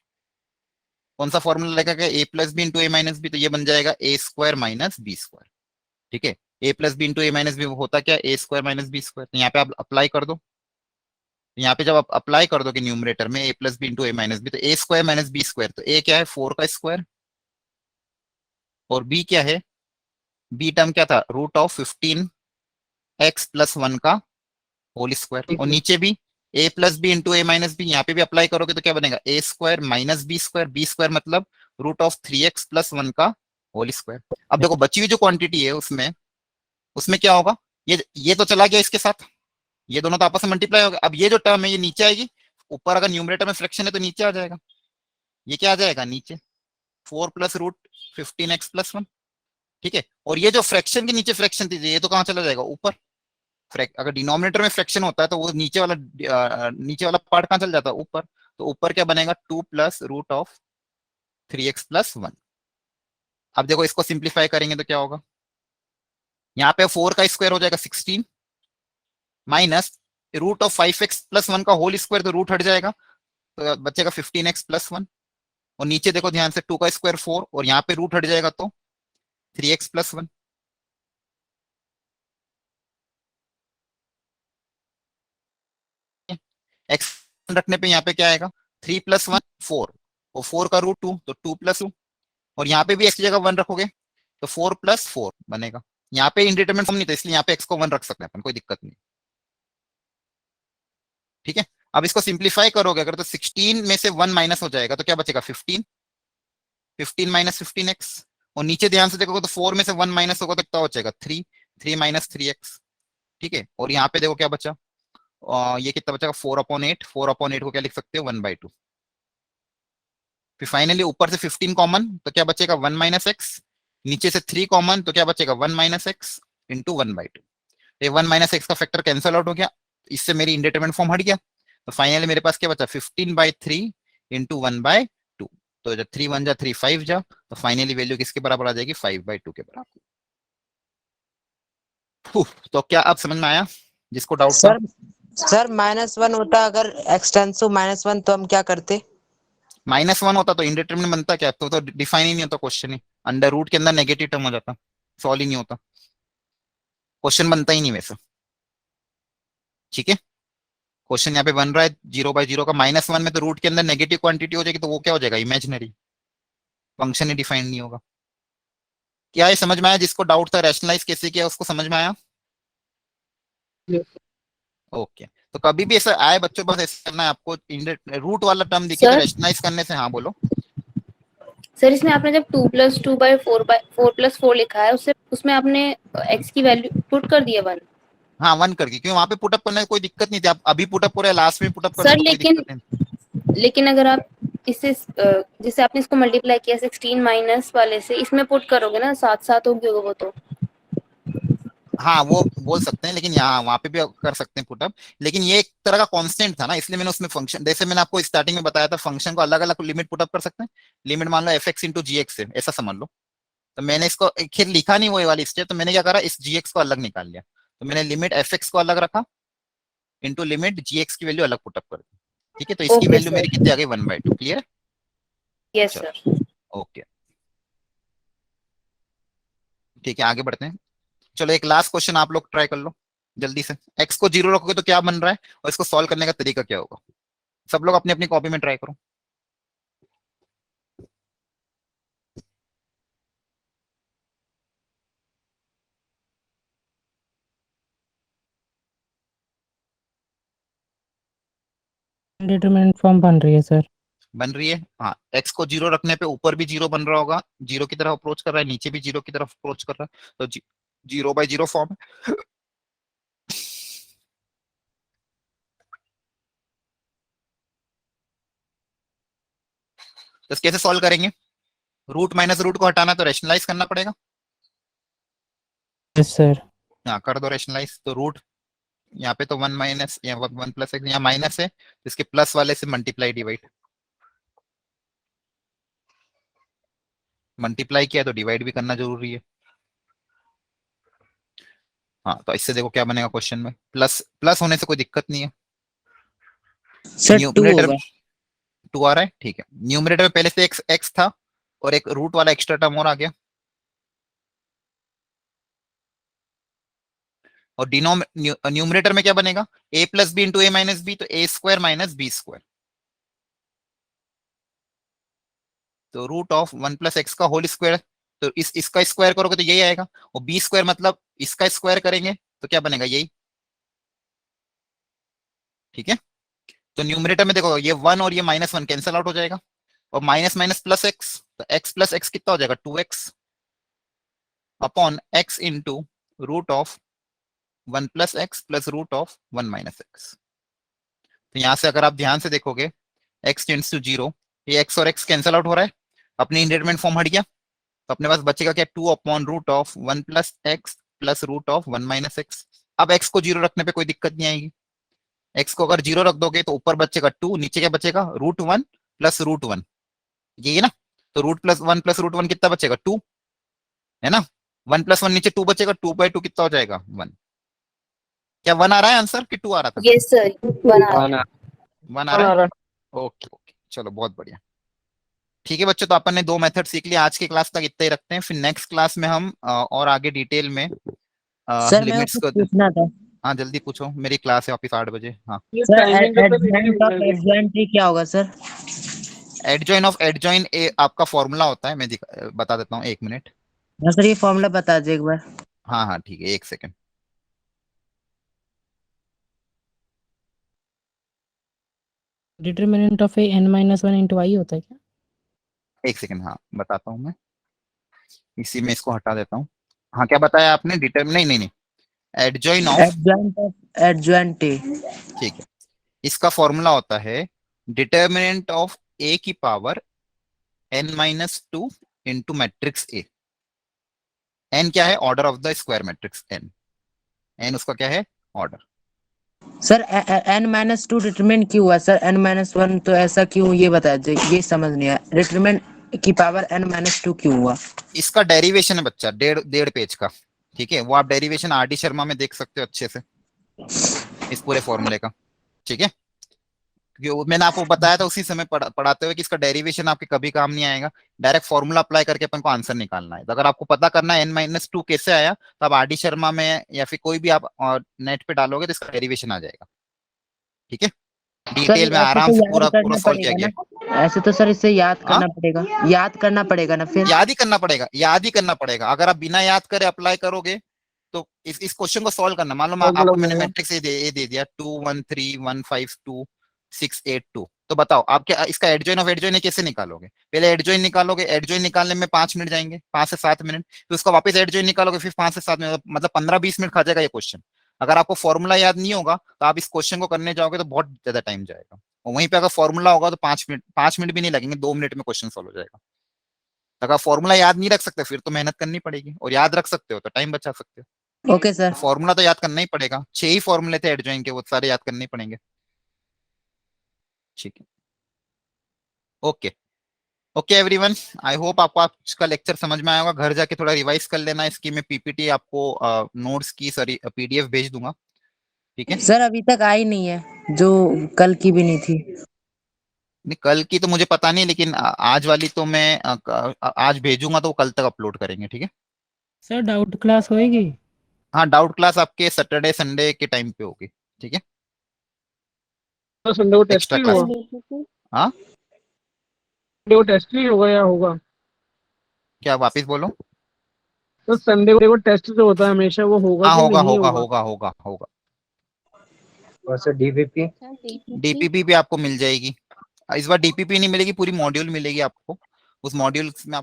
कौन सा फॉर्मूला लगेगा, a plus b into a minus b, तो ये बन जाएगा a square minus b square. ठीक है, a plus b into a minus b होता क्या, a square minus b square. तो यहाँ पे आप अप्लाई कर दो, यहाँ पे जब आप अप्लाई कर दोगे न्यूमरेटर में a plus b into a minus b, तो a square minus b square, तो a क्या है 4 का स्क्वायर, और b क्या है, b टर्म क्या था, रूट ऑफ 15x प्लस 1 का होल स्क्वायर, और नीचे भी a plus b into a minus b, यहाँ पे भी अप्लाई करोगे तो क्या बनेगा, a square minus b square मतलब रूट ऑफ 3x प्लस 1 का होल स्क्वायर। अब देखो बची हुई जो क्वांटिटी है उसमें उसमें क्या होगा, ये तो चला गया इसके साथ, ये दोनों तो आपस में मल्टीप्लाई हो गए। अब ये जो टर्म है ये नीचे आएगी, ऊपर अगर न्यूमरेटर में फ्रैक्शन है तो नीचे आ जाएगा, ये क्या आ जाएगा नीचे, 4 प्लस रूट 15x प्लस 1। ठीक है, और ये जो फ्रैक्शन के नीचे फ्रैक्शन थी ये तो कहाँ चला जाएगा, ऊपर। अगर डिनोमिनेटर में फ्रैक्शन होता है तो वो नीचे वाला पार्ट कहाँ चल जाता है, ऊपर। तो ऊपर क्या बनेगा, 2 plus root of 3x plus 1। अब देखो इसको सिंप्लीफाई करेंगे तो क्या होगा, यहाँ पे 4 का स्क्वायर हो जाएगा 16 minus root of 5x plus 1 का होल स्क्वायर, तो रूट हट जाएगा तो बचेगा 15x प्लस 1, और नीचे देखो ध्यान से 2 का स्क्वायर 4, और यहाँ पे रूट हट जाएगा तो 3x प्लस 1। x रखने पे यहाँ पे क्या आएगा, 3 प्लस 1 4, और 4 का रूट 2 तो 2 प्लस 2, और यहाँ पे भी x की जगह 1 रखोगे तो 4 प्लस 4 बनेगा। यहाँ पे इंडिटरमिनेट फॉर्म नहीं था इसलिए यहाँ पे x को 1 रख सकते हैं अपन, कोई दिक्कत नहीं। ठीक है, अब इसको सिंप्लीफाई करोगे अगर तो 16 में से 1 माइनस हो जाएगा तो क्या बचेगा, 15 माइनस 15x, और नीचे ध्यान से देखोगे तो 4 में से 1 माइनस होगा तो कितना बचेगा, 3 माइनस 3x। ठीक है, और यहाँ पे देखो क्या बचा, ये कितना बचेगा 4/8, 4/8 को क्या लिख सकते हो 1/2। फिर फाइनली ऊपर से 15 कॉमन तो क्या बचेगा 1 माइनस एक्स, नीचे से 3 कॉमन तो क्या बचेगा 1 माइनस एक्स इंटू 1/2। ये 1 माइनस एक्स का फैक्टर कैंसिल आउट हो गया, इससे मेरी इंडिटरमिनेट फॉर्म हट गया, तो फाइनली मेरे पास क्या बचा 15/3 इंटू 1/2। तो जब 3 1 जा 3 5 जा, तो फाइनली वैल्यू किसके बराबर आ जाएगी 5/2 के बराबर। तो क्या आप समझ में आया जिसको डाउट था। सर -1 होता अगर एक्सटेंसिव -1 तो हम क्या करते, -1 होता तो इंडिटरमिनेट बनता क्या, तो डिफाइन ही नहीं होता क्वेश्चन ही, अंडर रूट के अंदर नेगेटिव टर्म हो जाता, सॉल्व ही नहीं होता, क्वेश्चन बनता ही नहीं वैसे। ठीक है, क्वेश्चन यहाँ पे बन रहा है 0/0 का, -1 में तो रूट के अंदर नेगेटिव क्वांटिटी हो जाएगी तो वो क्या हो जाएगा, इमेजिनरी, फंक्शन ही डिफाइन नहीं होगा। क्या ये समझ में आया, जिसको डाउट था रैशनलाइज कैसे किया उसको समझ में आया। ओके, तो कभी भी ऐसा आए बच्चों बस ऐसा करना है आपको, रूट वाला टर्म दिखे तो सर? रैशनलाइज करने से, हाँ बोलो। सर इसमें आपने जब 2+2/4 लिखा है उससे उसमें आपने x की वैल्यू पुट कर दिया 1। हाँ 1 करके, क्योंकि वहां पे पुटअप करने में कोई दिक्कत नहीं थी, आप अभी पुटअप करो या लास्ट में पुटअप कर दो सर तो कोई दिक्कत नहीं। लेकिन अगर आप इससे जिससे आपने इसको मल्टीप्लाई किया 16 माइनस वाले से इसमें पुट करोगे ना, साथ साथ होगी वो तो। हाँ वो बोल सकते हैं, लेकिन यहाँ वहां पे भी कर सकते हैं पुटअप, लेकिन ये एक तरह का कांस्टेंट था ना, इसलिए मैंने उसमें फंक्शन, जैसे मैंने आपको स्टार्टिंग में बताया था फंक्शन को अलग अलग लिमिट पुटअप कर सकते हैं, लिमिट मान लो fx इंटू जी एक्स है ऐसा समझ लो, तो मैंने इसको खैर लिखा नहीं वो वाली स्टेप, तो मैंने क्या करा इस gx को अलग निकाल लिया, तो मैंने लिमिट fx को अलग रखा इंटू लिमिट gx की वैल्यू अलग पुटअप कर दी। ठीक है, तो इसकी ओके वैल्यू मेरी कितनी आ गई 1/2, क्लियर है। Yes sir. ओके ठीक है, आगे बढ़ते हैं। चलो एक लास्ट क्वेश्चन आप लोग ट्राई कर लो। जल्दी से x को 0 रखोगे तो क्या बन रहा है और इसको सॉल्व करने का तरीका क्या होगा? सब लोग अपनी अपनी कॉपी में ट्राई करो। डिटरमिनेंट फॉर्म बन रही है सर। बन रही है, हाँ। x को 0 रखने पे ऊपर भी 0 बन रहा होगा, 0 की तरफ अप्रोच कर रहा है, नीचे भी 0 की तरफ अप्रोच कर रहा है, तो 0/0 फॉर्म है। तो कैसे सॉल्व करेंगे? रूट माइनस रूट को हटाना तो रेशनलाइज करना पड़ेगा। Yes sir. हाँ, कर दो रेशनलाइज। तो रूट यहाँ पे तो 1 माइनस या 1 प्लस एक्स, यहाँ माइनस है तो इसके प्लस वाले से मल्टीप्लाई डिवाइड, मल्टीप्लाई किया तो डिवाइड भी करना जरूरी है। हाँ, तो इससे देखो क्या बनेगा क्वेश्चन में, प्लस प्लस होने से कोई दिक्कत नहीं है। सर 2 न्यूमरेटर होगा। 2 आ रहा है, ठीक है। न्यूमरेटर में पहले से x था और एक रूट वाला एक्स्ट्रा टर्म और आ गया, और न्यूमरेटर में क्या बनेगा? a plus b into a minus b, तो a square minus b square, तो रूट ऑफ 1 प्लस एक्स का होल स्क्वायर, तो इसका स्क्वायर करोगे तो यही आएगा, और बी स्क्वायर मतलब इसका स्क्वायर करेंगे तो क्या बनेगा? यही, ठीक है। तो न्यूमरेटर में देखो ये 1 और ये -1 कैंसिल आउट हो जाएगा, और माइनस माइनस प्लस एक्स, तो x प्लस एक्स कितना हो जाएगा? 2x upon x into root of 1 plus x plus root of 1 minus x. तो यहां से अगर आप ध्यान से देखोगे x टेंड्स टू 0, ये x और x कैंसिल आउट हो रहा है, अपनी इंडेटरमिनेंट फॉर्म हट गया, तो अपने पास बचेगा क्या? 2 upon root of 1 plus x plus root of 1 minus x. अब x को 0 रखने पे कोई दिक्कत नहीं आएगी, x को अगर 0 रख दोगे तो ऊपर बचेगा 2, नीचे क्या बचेगा? √1 प्लस √1, यही है ना। तो रूट प्लस 1 प्लस √1 कितना बचेगा? 2, है ना। 1 प्लस 1 नीचे 2 बचेगा, 2/2 कितना हो जाएगा? 1। क्या 1 आ रहा है आंसर कि 2 आ रहा था? यस सर, बना 1 आ रहा है। ओके ओके, चलो बहुत बढ़िया। ठीक है बच्चों, तो अपन ने 2 मेथड सीख लिया। आज की क्लास तक इतना ही रखते हैं, फिर नेक्स्ट क्लास में हम और आगे डिटेल में सर मैं लिमिट्स कुछ को। पूछना था। हाँ जल्दी पूछो, मेरी क्लास है वापिस 8 बजे। हाँ, सर एडजॉइंट ऑफ एडजॉइंट क्या होगा सर? एडजॉइन ऑफ एडजॉइन आपका फॉर्मूला होता है, मैं बता देता हूँ, 1 मिनट। हाँ सर, ये फॉर्मूला बता दीजिए एक बार। हाँ हाँ ठीक है, 1 second. Determinant of A n-1 into I होता है क्या? 1 सेकेंड, हाँ बताता हूँ मैं, इसी में इसको हटा देता हूँ। हाँ क्या बताया आपने? नहीं नहीं नहीं, adjoin of, adjoint of adjoint. ठीक है। इसका फॉर्मूला होता है डिटर्मिनेंट ऑफ ए की power n-2 into matrix A. n क्या है? Order of the square matrix n, n उसका क्या है? ऑर्डर। सर n-2 डिटरमिनेंट क्यों हुआ सर? n-1 तो ऐसा क्यों, ये बता दीजिए, ये समझ नहीं आया। डिटरमिनेंट की पावर n-2 क्यों हुआ? इसका डेरिवेशन है बच्चा, 1.5 पेज का, ठीक है। वो आप डेरिवेशन आर डी शर्मा में देख सकते हो अच्छे से, इस पूरे फॉर्मूले का, ठीक है। क्योंकि मैंने आपको बताया था उसी समय पढ़ाते हुए कि इसका डेरिवेशन आपके कभी काम नहीं आएगा, डायरेक्ट फॉर्मूला अप्लाई करके अपन को आंसर निकालना है। तो अगर आपको पता करना है n-2 कैसे आया, तो आप आर डी शर्मा में या फिर कोई भी आप नेट पे डालोगे तो इसका डेरिवेशन आ जाएगा, ठीक है। डिटेल में ऐसे आराम तो से याद पूरा करना सॉल्व किया पड़ेगा गया। ना? ऐसे तो सर इसे याद हाँ? करना पड़ेगा, याद करना पड़ेगा ना फिर? याद ही करना पड़ेगा, याद ही करना पड़ेगा। अगर आप बिना याद करे अप्लाई करोगे तो इस क्वेश्चन को सॉल्व करना, मान लो आपको मैंने मैट्रिक्स ये दे दिया 2 1 3 1 5 2 6 8 2, तो बताओ आप क्या इसका एडजॉइन ऑफ एडजॉइन कैसे निकालोगे? पहले एडजॉइन निकालोगे, एडजॉइन निकालने में 5 मिनट जाएंगे, 5 से 7 मिनट, फिर उसका वापस एडजॉइन निकालोगे, फिर 5 से 7 मिनट, मतलब 15-20 मिनट खा जाएगा ये क्वेश्चन। अगर आपको फॉर्मूला याद नहीं होगा तो आप इस क्वेश्चन को करने जाओगे तो बहुत ज्यादा टाइम जाएगा, और वहीं पे अगर फॉर्मूला होगा तो 5 मिनट भी नहीं लगेंगे, 2 मिनट में क्वेश्चन सॉल्व हो जाएगा। अगर फॉर्मूला याद नहीं रख सकते फिर तो मेहनत करनी पड़ेगी, और याद रख सकते हो तो टाइम बचा सकते हो। Okay sir. तो फॉर्मूला तो याद करना ही पड़ेगा, 6 ही फॉर्मूले थे एडजॉइन के, वो सारे याद करने ही पड़ेंगे, ठीक है। Okay okay everyone, I hope आपको आज का लेक्चर समझ में आया होगा। घर जाके थोड़ा रिवाइज कर लेना इसकी, मैं पीपीटी आपको नोट्स की सॉरी पीडीएफ भेज दूंगा, ठीक है। सर अभी तक आई नहीं है, जो कल की भी नहीं थी। नहीं कल की तो मुझे पता नहीं, लेकिन आज वाली तो मैं आज भेजूंगा तो वो कल तक अपलोड करेंगे, ठीक है। सर डाउट क्लास होएगी? हाँ डाउट क्लास आपके सैटरडे संडे के टाइम पे होगी, ठीक है, तो संडे को टेस्ट एक्स्ट्रा ही क्लास। होगा, हाँ संडे को टेस्ट ही होगा या होगा? क्या वापिस बोलो? तो संडे को टेस्ट जो होता है हमेशा वो होगा हाँ कि होगा नहीं होगा होगा? होगा होगा होगा। और सर डीवीपी? डीपीपी भी आपको मिल जाएगी, इस बार डीपीपी नहीं मिलेगी, पूरी मॉड्यूल मिलेगी आपको, उस मॉड्यूल में आपको